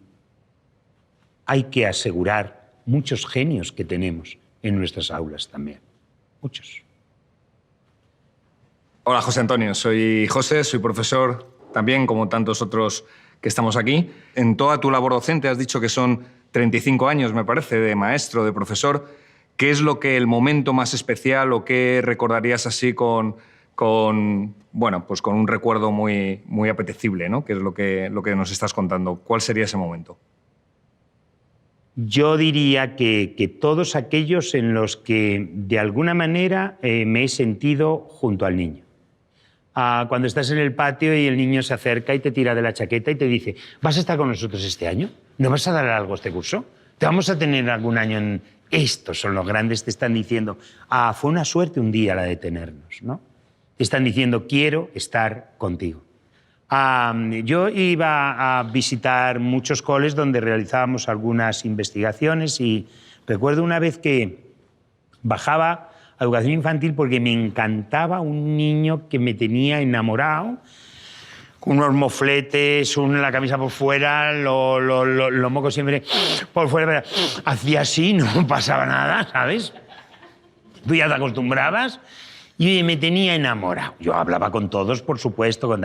hay que asegurar muchos genios que tenemos en nuestras aulas también. Muchos. Hola, José Antonio. Soy José, soy profesor también, como tantos otros que estamos aquí. En toda tu labor docente has dicho que son 35 años, me parece, de maestro, de profesor. ¿Qué es el momento más especial o qué recordarías así con un recuerdo muy, muy apetecible, ¿no? Que es lo que nos estás contando. ¿Cuál sería ese momento? Yo diría que todos aquellos en los que de alguna manera me he sentido junto al niño. Cuando estás en el patio y el niño se acerca y te tira de la chaqueta y te dice, ¿vas a estar con nosotros este año? ¿No vas a dar algo este curso? ¿Te vamos a tener algún año en...? Estos son los grandes, te están diciendo, fue una suerte un día la de tenernos, ¿no? Te están diciendo, quiero estar contigo. Yo iba a visitar muchos coles donde realizábamos algunas investigaciones y recuerdo una vez que bajaba a educación infantil porque me encantaba un niño que me tenía enamorado con unos mofletes, la camisa por fuera, los mocos siempre por fuera. Hacía así, no pasaba nada, ¿sabes? Tú ya te acostumbrabas y me tenía enamorado. Yo hablaba con todos, por supuesto.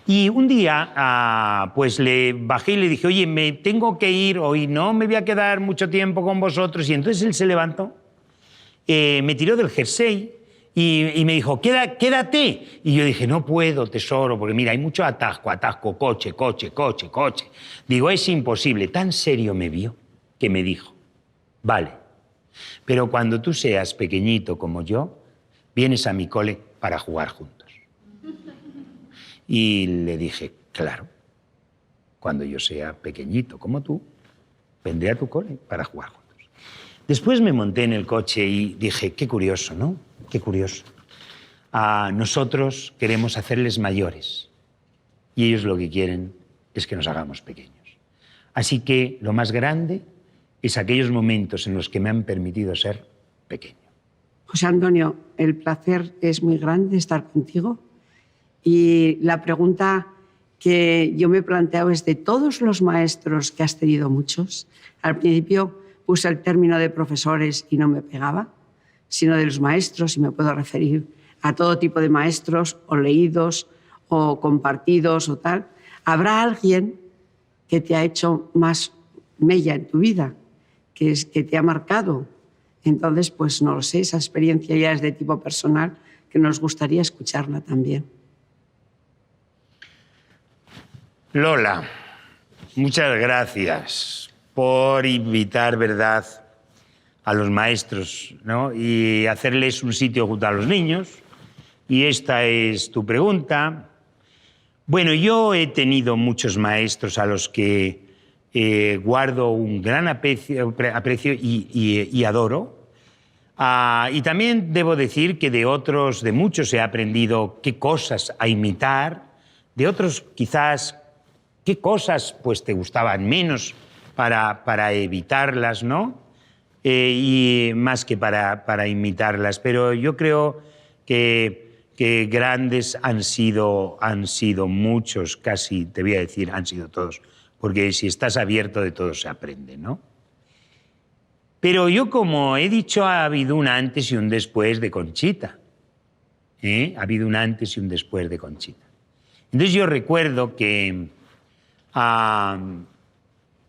Y un día, pues le bajé y le dije, oye, me tengo que ir hoy, no me voy a quedar mucho tiempo con vosotros. Y entonces él se levantó, me tiró del jersey y me dijo, quédate. Y yo dije, no puedo, tesoro, porque mira, hay mucho atasco, coche. Digo, es imposible. Tan serio me vio que me dijo, vale, pero cuando tú seas pequeñito como yo, vienes a mi cole para jugar juntos. Y le dije, claro, cuando yo sea pequeñito como tú, vendré a tu cole para jugar juntos. Después me monté en el coche y dije, qué curioso, ¿no? Qué curioso. Nosotros queremos hacerles mayores y ellos lo que quieren es que nos hagamos pequeños. Así que lo más grande es aquellos momentos en los que me han permitido ser pequeño. José Antonio, el placer es muy grande estar contigo y la pregunta que yo me he planteado es de todos los maestros que has tenido muchos. Al principio puse el término de profesores y no me pegaba, sino de los maestros, y me puedo referir a todo tipo de maestros o leídos o compartidos o tal. ¿Habrá alguien que te ha hecho más mella en tu vida, que te ha marcado? Entonces, pues no lo sé, esa experiencia ya es de tipo personal, que nos gustaría escucharla también. Lola, muchas gracias por invitar, ¿verdad?, a los maestros, ¿no?, y hacerles un sitio junto a los niños. Y esta es tu pregunta. Bueno, yo he tenido muchos maestros a los que guardo un gran aprecio y adoro. Y también debo decir que de otros, de muchos, he aprendido qué cosas a imitar, de otros quizás qué cosas pues te gustaban menos para evitarlas, ¿no? Y más que para imitarlas. Pero yo creo que grandes han sido muchos, casi te voy a decir, han sido todos. Porque si estás abierto, de todo se aprende, ¿no? Pero yo, como he dicho, ha habido un antes y un después de Conchita. Ha habido un antes y un después de Conchita. Entonces yo recuerdo que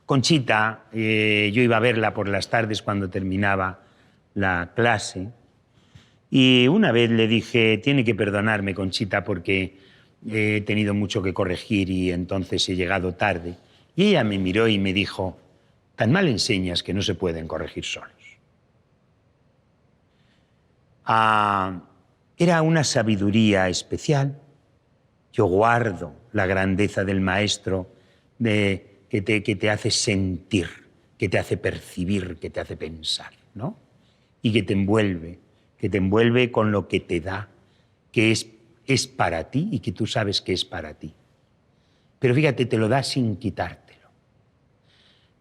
Conchita, yo iba a verla por las tardes cuando terminaba la clase, y una vez le dije, tiene que perdonarme, Conchita, porque he tenido mucho que corregir y entonces he llegado tarde. Y ella me miró y me dijo, tan mal enseñas que no se pueden corregir solos. Era una sabiduría especial. Yo guardo la grandeza del maestro que te hace sentir, que te hace percibir, que te hace pensar, ¿no? Y que te envuelve con lo que te da, que es para ti y que tú sabes que es para ti. Pero fíjate, te lo da sin quitártelo.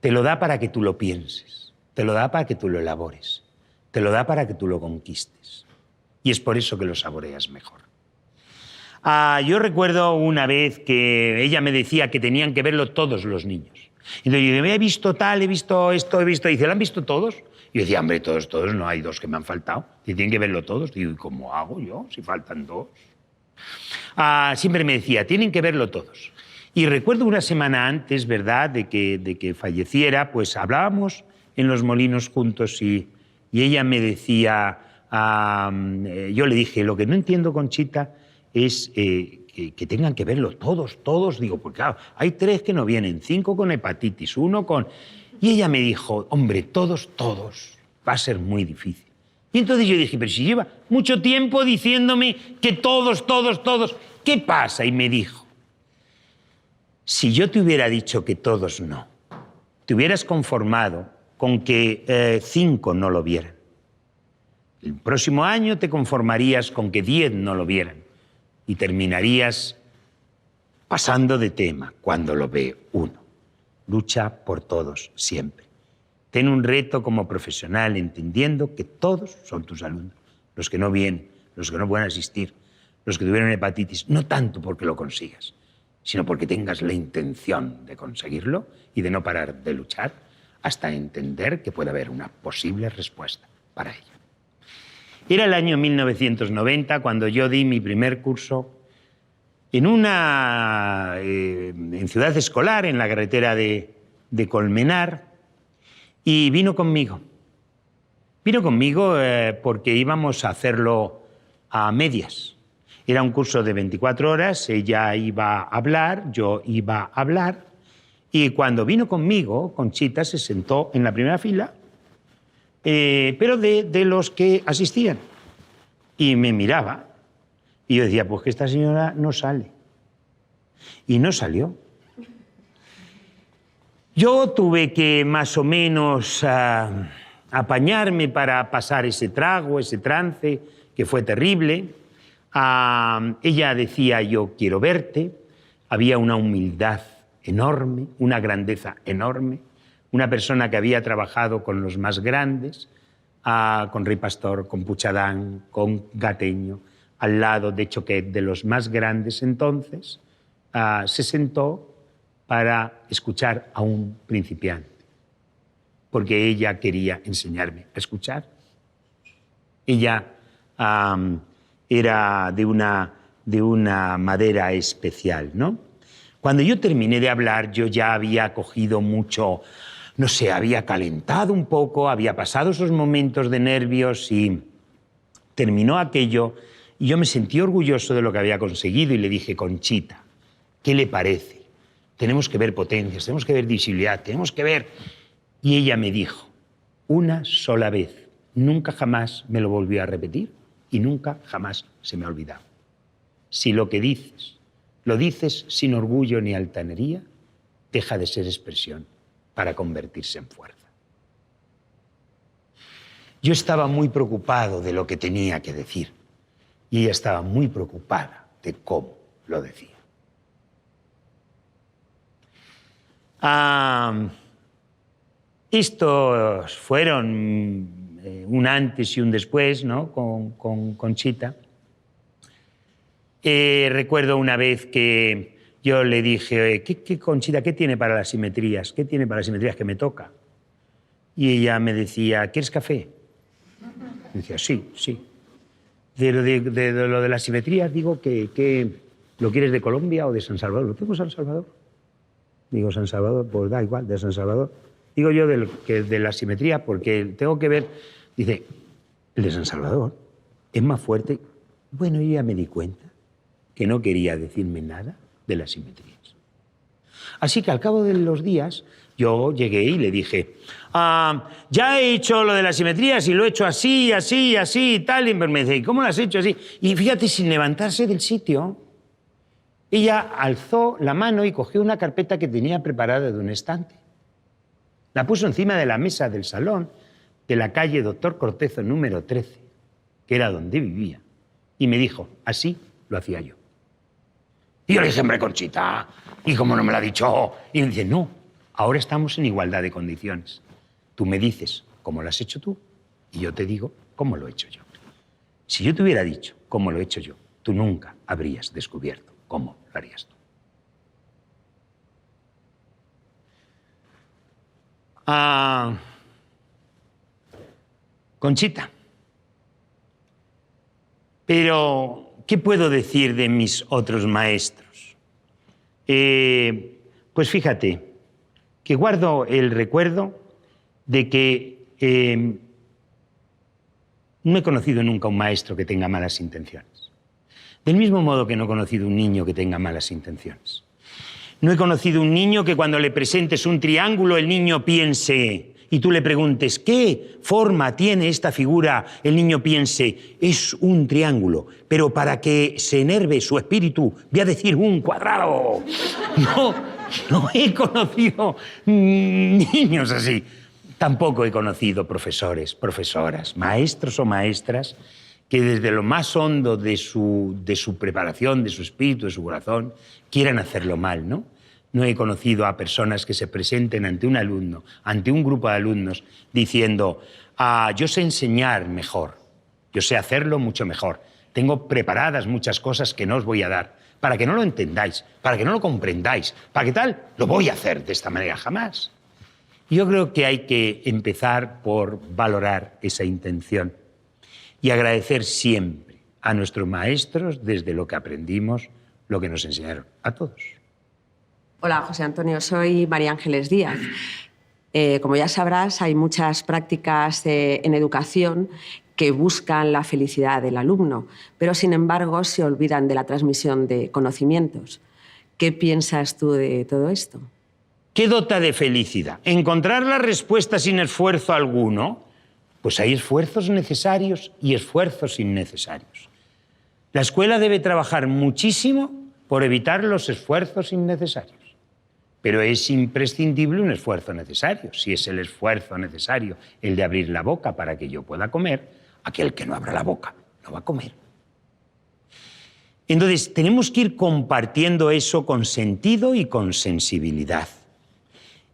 Te lo da para que tú lo pienses, te lo da para que tú lo elabores, te lo da para que tú lo conquistes. Y es por eso que lo saboreas mejor. Yo recuerdo una vez que ella me decía que tenían que verlo todos los niños. Entonces yo he visto tal, he visto esto, he visto... Y dice, ¿lo han visto todos? Y yo decía, hombre, todos, no, hay dos que me han faltado. Y tienen que verlo todos. Digo, ¿y cómo hago yo si faltan dos? Siempre me decía, tienen que verlo todos. Y recuerdo una semana antes, ¿verdad?, de que falleciera, pues hablábamos en Los Molinos juntos y ella me decía, yo le dije, lo que no entiendo, Conchita, es que tengan que verlo todos. Digo, porque claro, hay 3 que no vienen, 5 con hepatitis, 1 con... Y ella me dijo, hombre, todos, va a ser muy difícil. Y entonces yo dije, pero si lleva mucho tiempo diciéndome que todos, ¿qué pasa? Y me dijo, si yo te hubiera dicho que todos no, te hubieras conformado con que 5 no lo vieran. El próximo año te conformarías con que 10 no lo vieran y terminarías pasando de tema cuando lo ve uno. Lucha por todos siempre. Ten un reto como profesional entendiendo que todos son tus alumnos. Los que no vienen, los que no pueden asistir, los que tuvieron hepatitis, no tanto porque lo consigas, sino porque tengas la intención de conseguirlo y de no parar de luchar hasta entender que puede haber una posible respuesta para ello. Era el año 1990 cuando yo di mi primer curso en ciudad escolar, en la carretera de Colmenar, y vino conmigo. Vino conmigo porque íbamos a hacerlo a medias. Era un curso de 24 horas, ella iba a hablar, yo iba a hablar, y cuando vino conmigo, Conchita se sentó en la primera fila, pero de los que asistían. Y me miraba. Y yo decía, pues que esta señora no sale. Y no salió. Yo tuve que más o menos apañarme para pasar ese trago, ese trance, que fue terrible. Ella decía, yo quiero verte. Había una humildad enorme, una grandeza enorme. Una persona que había trabajado con los más grandes, con Rey Pastor, con Puchadán, con Gateño, al lado de Choquet, de los más grandes entonces, se sentó para escuchar a un principiante, porque ella quería enseñarme a escuchar. Ella era de una madera especial, ¿no? Cuando yo terminé de hablar, yo ya había cogido mucho, no sé, había calentado un poco, había pasado esos momentos de nervios y terminó aquello y yo me sentí orgulloso de lo que había conseguido y le dije, Conchita, ¿qué le parece? Tenemos que ver potencias, tenemos que ver visibilidad, tenemos que ver... Y ella me dijo, una sola vez, nunca jamás me lo volvió a repetir y nunca jamás se me ha olvidado. Si lo que dices, lo dices sin orgullo ni altanería, deja de ser expresión para convertirse en fuerza. Yo estaba muy preocupado de lo que tenía que decir y ella estaba muy preocupada de cómo lo decía. Estos fueron un antes y un después, ¿no? con Conchita. Recuerdo una vez que yo le dije, ¿qué Conchita, qué tiene para las simetrías? ¿Qué tiene para las simetrías que me toca? Y ella me decía, ¿quieres café? Y decía, sí, sí. De lo de las simetrías digo que ¿lo quieres de Colombia o de San Salvador? ¿Lo tengo San Salvador? Digo, San Salvador, pues da igual, de San Salvador. Digo yo de la simetría porque tengo que ver... Dice, el de San Salvador es más fuerte. Bueno, yo ya me di cuenta que no quería decirme nada de las simetrías. Así que al cabo de los días yo llegué y le dije, ya he hecho lo de las simetrías y lo he hecho así, así, así y tal. Y me dice, ¿cómo lo has hecho así? Y fíjate, sin levantarse del sitio, ella alzó la mano y cogió una carpeta que tenía preparada de un estante. La puso encima de la mesa del salón de la calle Doctor Cortezo número 13, que era donde vivía, y me dijo, así lo hacía yo. Y yo le dije, hombre, Conchita, ¿y cómo no me lo ha dicho? Y me dice, no, ahora estamos en igualdad de condiciones. Tú me dices cómo lo has hecho tú y yo te digo cómo lo he hecho yo. Si yo te hubiera dicho cómo lo he hecho yo, tú nunca habrías descubierto cómo lo harías tú. Conchita. Pero, ¿qué puedo decir de mis otros maestros? Pues fíjate, que guardo el recuerdo de que no he conocido nunca un maestro que tenga malas intenciones. Del mismo modo que no he conocido un niño que tenga malas intenciones. No he conocido un niño que cuando le presentes un triángulo el niño piense y tú le preguntes ¿qué forma tiene esta figura? El niño piense es un triángulo, pero para que se enerve su espíritu voy a decir un cuadrado. No he conocido niños así. Tampoco he conocido profesores, profesoras, maestros o maestras que desde lo más hondo de su preparación, de su espíritu, de su corazón, quieran hacerlo mal, ¿no? No he conocido a personas que se presenten ante un alumno, ante un grupo de alumnos, diciendo, yo sé enseñar mejor, yo sé hacerlo mucho mejor. tengo preparadas muchas cosas que no os voy a dar, para que no lo entendáis, para que no lo comprendáis, para que tal, lo voy a hacer de esta manera, jamás. Yo creo que hay que empezar por valorar esa intención y agradecer siempre a nuestros maestros desde lo que aprendimos, lo que nos enseñaron, a todos. Hola, José Antonio, soy María Ángeles Díaz. Como ya sabrás, hay muchas prácticas en educación que buscan la felicidad del alumno, pero sin embargo se olvidan de la transmisión de conocimientos. ¿Qué piensas tú de todo esto? ¿Qué dota de felicidad? ¿Encontrar la respuesta sin esfuerzo alguno? Pues hay esfuerzos necesarios y esfuerzos innecesarios. La escuela debe trabajar muchísimo por evitar los esfuerzos innecesarios. Pero es imprescindible un esfuerzo necesario. Si es el esfuerzo necesario el de abrir la boca para que yo pueda comer, aquel que no abra la boca no va a comer. Entonces, tenemos que ir compartiendo eso con sentido y con sensibilidad,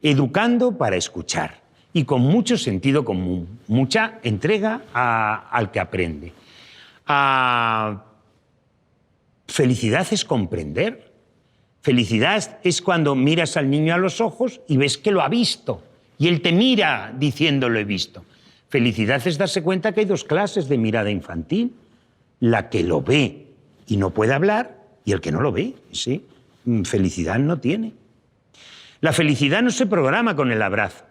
educando para escuchar y con mucho sentido común, mucha entrega al que aprende. Felicidad es comprender. Felicidad es cuando miras al niño a los ojos y ves que lo ha visto y él te mira diciendo lo he visto. Felicidad es darse cuenta que hay dos clases de mirada infantil, la que lo ve y no puede hablar y el que no lo ve, ¿sí? Felicidad no tiene. La felicidad no se programa con el abrazo.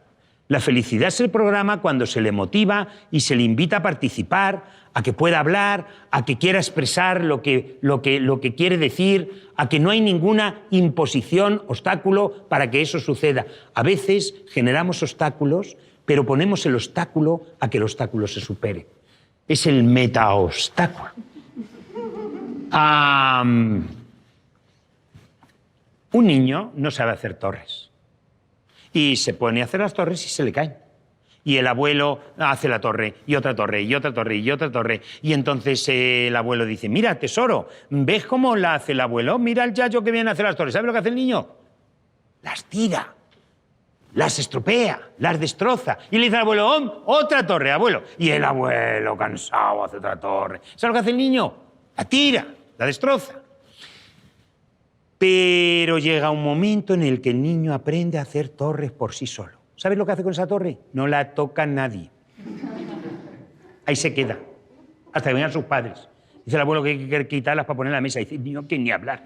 La felicidad se programa cuando se le motiva y se le invita a participar, a que pueda hablar, a que quiera expresar lo que quiere decir, a que no hay ninguna imposición, obstáculo para que eso suceda. A veces generamos obstáculos, pero ponemos el obstáculo a que el obstáculo se supere. Es el metaobstáculo. Un niño no sabe hacer torres y se pone a hacer las torres y se le caen. Y el abuelo hace la torre, y otra torre, y otra torre, y otra torre. Y entonces el abuelo dice, mira, tesoro, ¿ves cómo la hace el abuelo? Mira el yayo que viene a hacer las torres. ¿Sabes lo que hace el niño? Las tira, las estropea, las destroza. Y le dice al abuelo, otra torre, abuelo. Y el abuelo, cansado, hace otra torre. ¿Sabes lo que hace el niño? La tira, la destroza. Pero llega un momento en el que el niño aprende a hacer torres por sí solo. ¿Sabes lo que hace con esa torre? No la toca nadie. Ahí se queda, hasta que vengan sus padres. Dice el abuelo que hay que quitarlas para poner en la mesa. Dice, no, que ni hablar.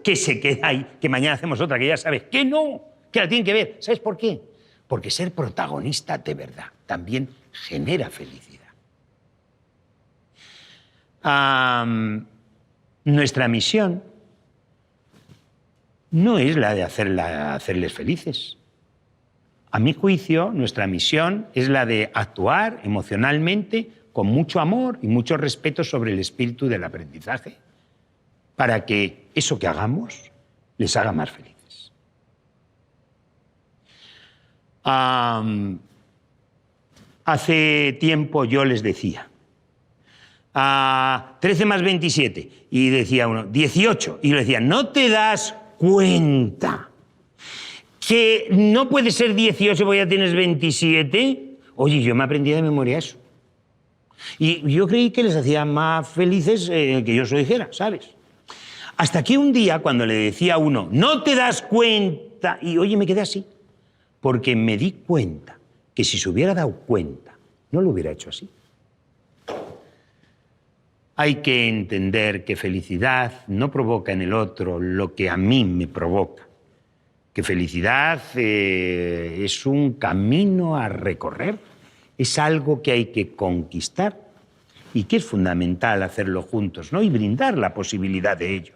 Que se queda ahí, que mañana hacemos otra, que ya sabes. Que no, que la tienen que ver. ¿Sabes por qué? Porque ser protagonista de verdad también genera felicidad. Nuestra misión no es la de hacerles felices. A mi juicio, nuestra misión es la de actuar emocionalmente con mucho amor y mucho respeto sobre el espíritu del aprendizaje, para que eso que hagamos les haga más felices. Hace tiempo yo les decía, 13 más 27, y decía uno, 18, y yo le decía, ¿no te das cuenta que no puede ser 18 porque ya tienes 27? Oye, yo me aprendí de memoria eso. Y yo creí que les hacía más felices que yo os lo dijera, ¿sabes? Hasta que un día, cuando le decía a uno, ¿no te das cuenta? Y oye, me quedé así. Porque me di cuenta que si se hubiera dado cuenta, no lo hubiera hecho así. Hay que entender que felicidad no provoca en el otro lo que a mí me provoca. Que felicidad es un camino a recorrer, es algo que hay que conquistar y que es fundamental hacerlo juntos, ¿no? Y brindar la posibilidad de ello.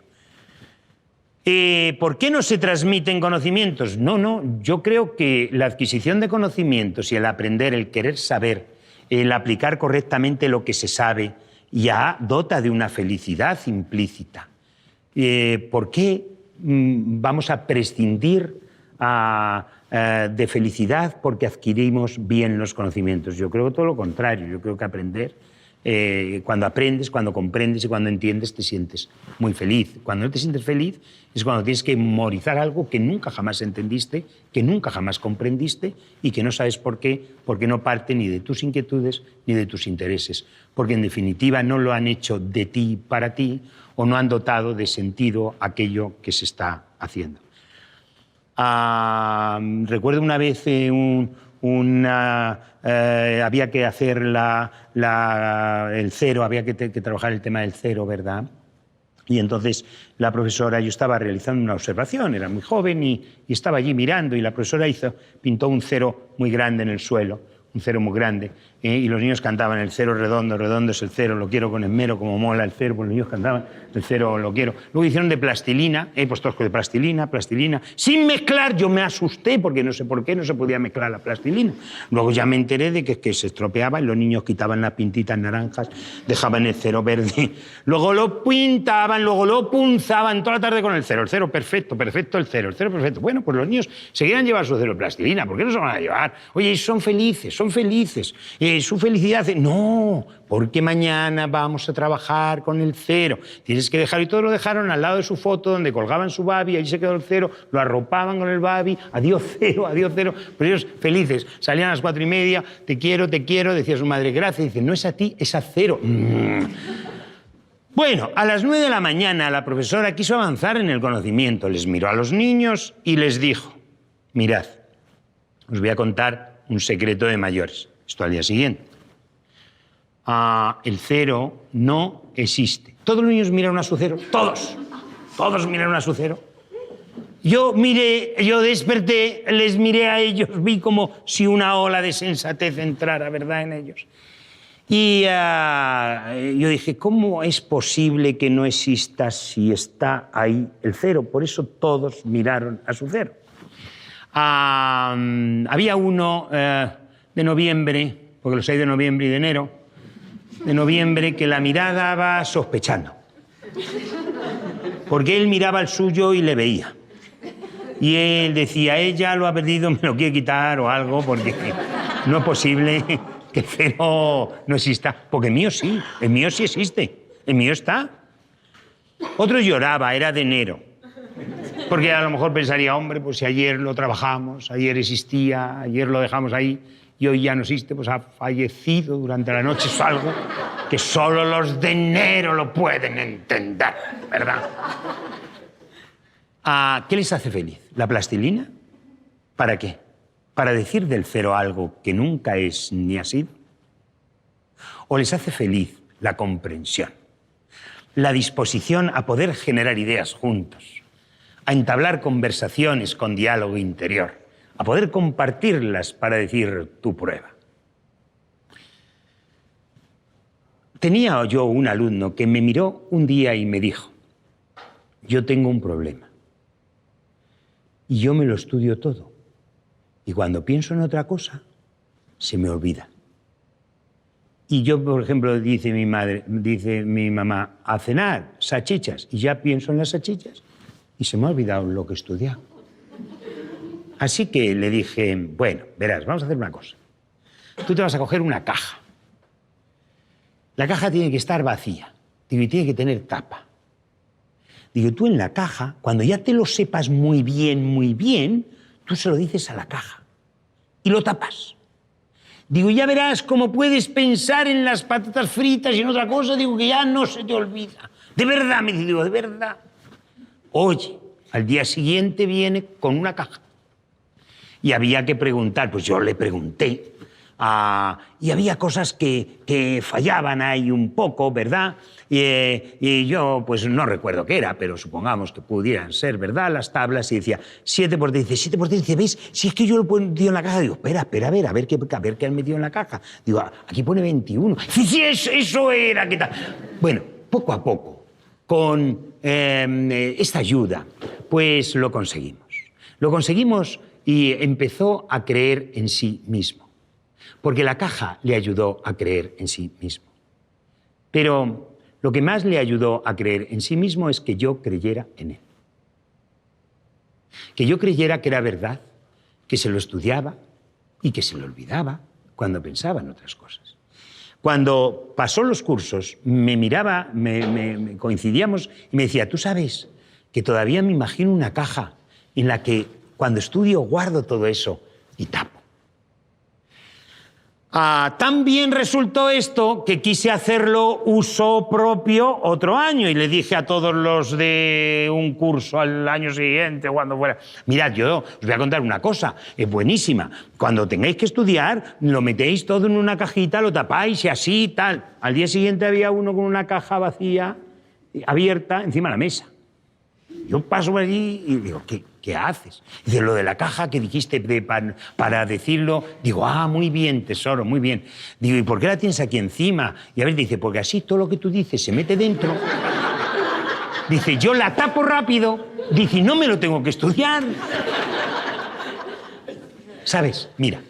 ¿Por qué no se transmiten conocimientos? No, yo creo que la adquisición de conocimientos y el aprender, el querer saber, el aplicar correctamente lo que se sabe, ya dota de una felicidad implícita. ¿Por qué vamos a prescindir de felicidad porque adquirimos bien los conocimientos? Yo creo todo lo contrario. Yo creo que aprender Cuando aprendes, cuando comprendes y cuando entiendes, te sientes muy feliz. Cuando no te sientes feliz es cuando tienes que memorizar algo que nunca jamás entendiste, que nunca jamás comprendiste y que no sabes por qué, porque no parte ni de tus inquietudes ni de tus intereses. Porque en definitiva no lo han hecho de ti para ti o no han dotado de sentido aquello que se está haciendo. Recuerdo una vez había que hacer el cero, había que trabajar el tema del cero, ¿verdad? Y entonces la profesora, yo estaba realizando una observación, era muy joven y estaba allí mirando y la profesora pintó un cero muy grande en el suelo, un cero muy grande, y los niños cantaban el cero redondo, redondo es el cero, lo quiero con esmero, como mola el cero, pues los niños cantaban el cero lo quiero. Luego hicieron de plastilina, pues todos de plastilina, sin mezclar. Yo me asusté porque no sé por qué no se podía mezclar la plastilina. Luego ya me enteré de que se estropeaba y los niños quitaban las pintitas naranjas, dejaban el cero verde, luego lo pintaban, luego lo punzaban toda la tarde con el cero perfecto, el cero perfecto. Bueno, pues los niños se quieran llevar su cero de plastilina, ¿por qué no se van a llevar? Oye, son felices. Su felicidad, no, porque mañana vamos a trabajar con el cero. Tienes que dejarlo. Y todos lo dejaron al lado de su foto, donde colgaban su babi, allí se quedó el cero, lo arropaban con el babi, adiós cero. Pero ellos felices, salían a las 4:30, te quiero, decía su madre, gracias, dice, no es a ti, es a cero. Bueno, a las 9 de la mañana la profesora quiso avanzar en el conocimiento, les miró a los niños y les dijo, mirad, os voy a contar un secreto de mayores. Esto al día siguiente. El cero no existe. Todos los niños miraron a su cero. Todos miraron a su cero. Yo desperté, les miré a ellos, vi como si una ola de sensatez entrara, ¿verdad?, en ellos. Y yo dije, ¿cómo es posible que no exista si está ahí el cero? Por eso todos miraron a su cero. Había uno de noviembre, porque los hay de noviembre y de enero, de noviembre, que la mirada va sospechando. Porque él miraba el suyo y le veía. Y él decía, ella lo ha perdido, me lo quiere quitar o algo, porque no es posible que el cero no exista. Porque el mío sí existe, el mío está. Otro lloraba, era de enero. Porque a lo mejor pensaría, hombre, pues si ayer lo trabajamos, ayer existía, ayer lo dejamos ahí y hoy ya no existe, pues ha fallecido durante la noche. Es algo que solo los de enero lo pueden entender, ¿verdad? ¿Qué les hace feliz? ¿La plastilina? ¿Para qué? ¿Para decir del cero algo que nunca es ni ha sido? ¿O les hace feliz la comprensión? La disposición a poder generar ideas juntos, a entablar conversaciones con diálogo interior, a poder compartirlas para decir tu prueba. Tenía yo un alumno que me miró un día y me dijo, yo tengo un problema y yo me lo estudio todo y cuando pienso en otra cosa se me olvida. Y yo, por ejemplo, dice mi mamá, a cenar, salchichas, y ya pienso en las salchichas y se me ha olvidado lo que he estudiado. Así que le dije, bueno, verás, vamos a hacer una cosa. Tú te vas a coger una caja. La caja tiene que estar vacía. Digo, y tiene que tener tapa. Digo, tú en la caja, cuando ya te lo sepas muy bien, tú se lo dices a la caja y lo tapas. Digo, ya verás cómo puedes pensar en las patatas fritas y en otra cosa. Digo, que ya no se te olvida. De verdad, me digo, de verdad. Oye, al día siguiente viene con una caja. Y había que preguntar, pues yo le pregunté. Y había cosas que fallaban ahí un poco, ¿verdad? Y yo, pues no recuerdo qué era, pero supongamos que pudieran ser, ¿verdad? Las tablas, y decía 7 por 10, 7 por 10, dice, ¿veis? Si es que yo lo he metido en la caja, digo, espera, a ver qué han metido en la caja. Digo, aquí pone 21. Sí, eso era, ¿qué tal? Bueno, poco a poco, con esta ayuda, pues lo conseguimos. Lo conseguimos y empezó a creer en sí mismo. Porque la caja le ayudó a creer en sí mismo. Pero lo que más le ayudó a creer en sí mismo es que yo creyera en él. Que yo creyera que era verdad, que se lo estudiaba y que se lo olvidaba cuando pensaba en otras cosas. Cuando pasó los cursos, me miraba, coincidíamos y me decía, tú sabes que todavía me imagino una caja en la que cuando estudio guardo todo eso y tapo. Tan bien resultó esto que quise hacerlo uso propio otro año y le dije a todos los de un curso al año siguiente, cuando fuera, mirad, yo os voy a contar una cosa, es buenísima. Cuando tengáis que estudiar, lo metéis todo en una cajita, lo tapáis y así, tal. Al día siguiente había uno con una caja vacía, abierta, encima de la mesa. Yo paso por allí y digo, ¿qué haces? Dice, lo de la caja que dijiste para decirlo. Digo, muy bien, tesoro, muy bien. Digo, ¿y por qué la tienes aquí encima? Y a ver, dice, porque así todo lo que tú dices se mete dentro. Dice, yo la tapo rápido. Dice, no me lo tengo que estudiar. ¿Sabes? Mira,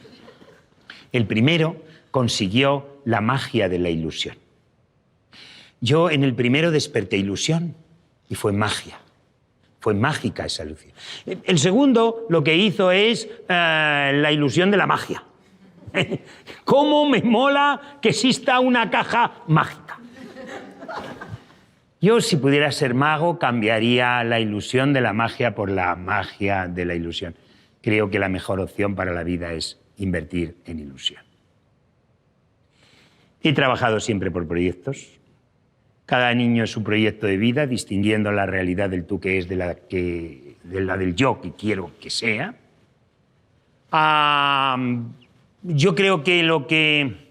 el primero consiguió la magia de la ilusión. Yo en el primero desperté ilusión y fue magia. Fue mágica esa ilusión. El segundo lo que hizo es la ilusión de la magia. ¿Cómo me mola que exista una caja mágica? Yo, si pudiera ser mago, cambiaría la ilusión de la magia por la magia de la ilusión. Creo que la mejor opción para la vida es invertir en ilusión. He trabajado siempre por proyectos. Cada niño es su proyecto de vida, distinguiendo la realidad del tú que es de la del yo que quiero que sea. Yo creo que lo que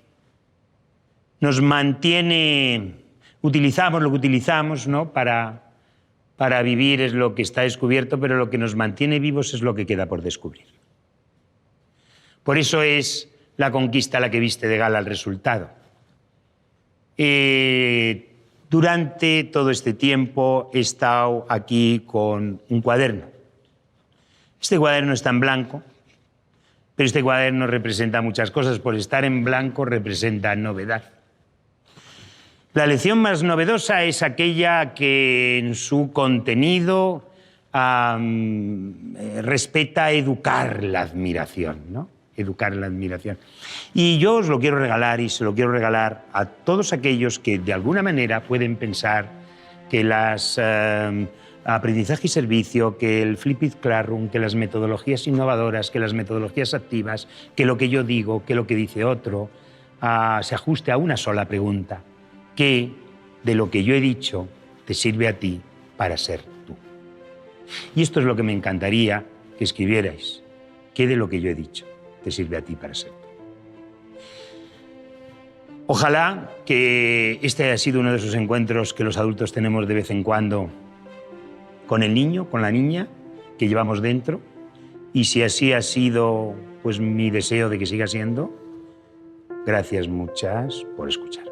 nos mantiene, utilizamos lo que utilizamos, ¿no? para vivir es lo que está descubierto, pero lo que nos mantiene vivos es lo que queda por descubrir. Por eso es la conquista la que viste de gala el resultado. Durante todo este tiempo he estado aquí con un cuaderno. Este cuaderno está en blanco, pero este cuaderno representa muchas cosas. Por estar en blanco representa novedad. La lección más novedosa es aquella que en su contenido respeta educar la admiración, ¿no? Educar la admiración. Y yo os lo quiero regalar y se lo quiero regalar a todos aquellos que de alguna manera pueden pensar que las aprendizaje y servicio, que el Flipped Classroom, que las metodologías innovadoras, que las metodologías activas, que lo que yo digo, que lo que dice otro, se ajuste a una sola pregunta. ¿Qué de lo que yo he dicho te sirve a ti para ser tú? Y esto es lo que me encantaría que escribierais. ¿Qué de lo que yo he dicho te sirve a ti para ser tú? Ojalá que este haya sido uno de esos encuentros que los adultos tenemos de vez en cuando con el niño, con la niña que llevamos dentro. Y si así ha sido, pues mi deseo de que siga siendo, gracias muchas por escuchar.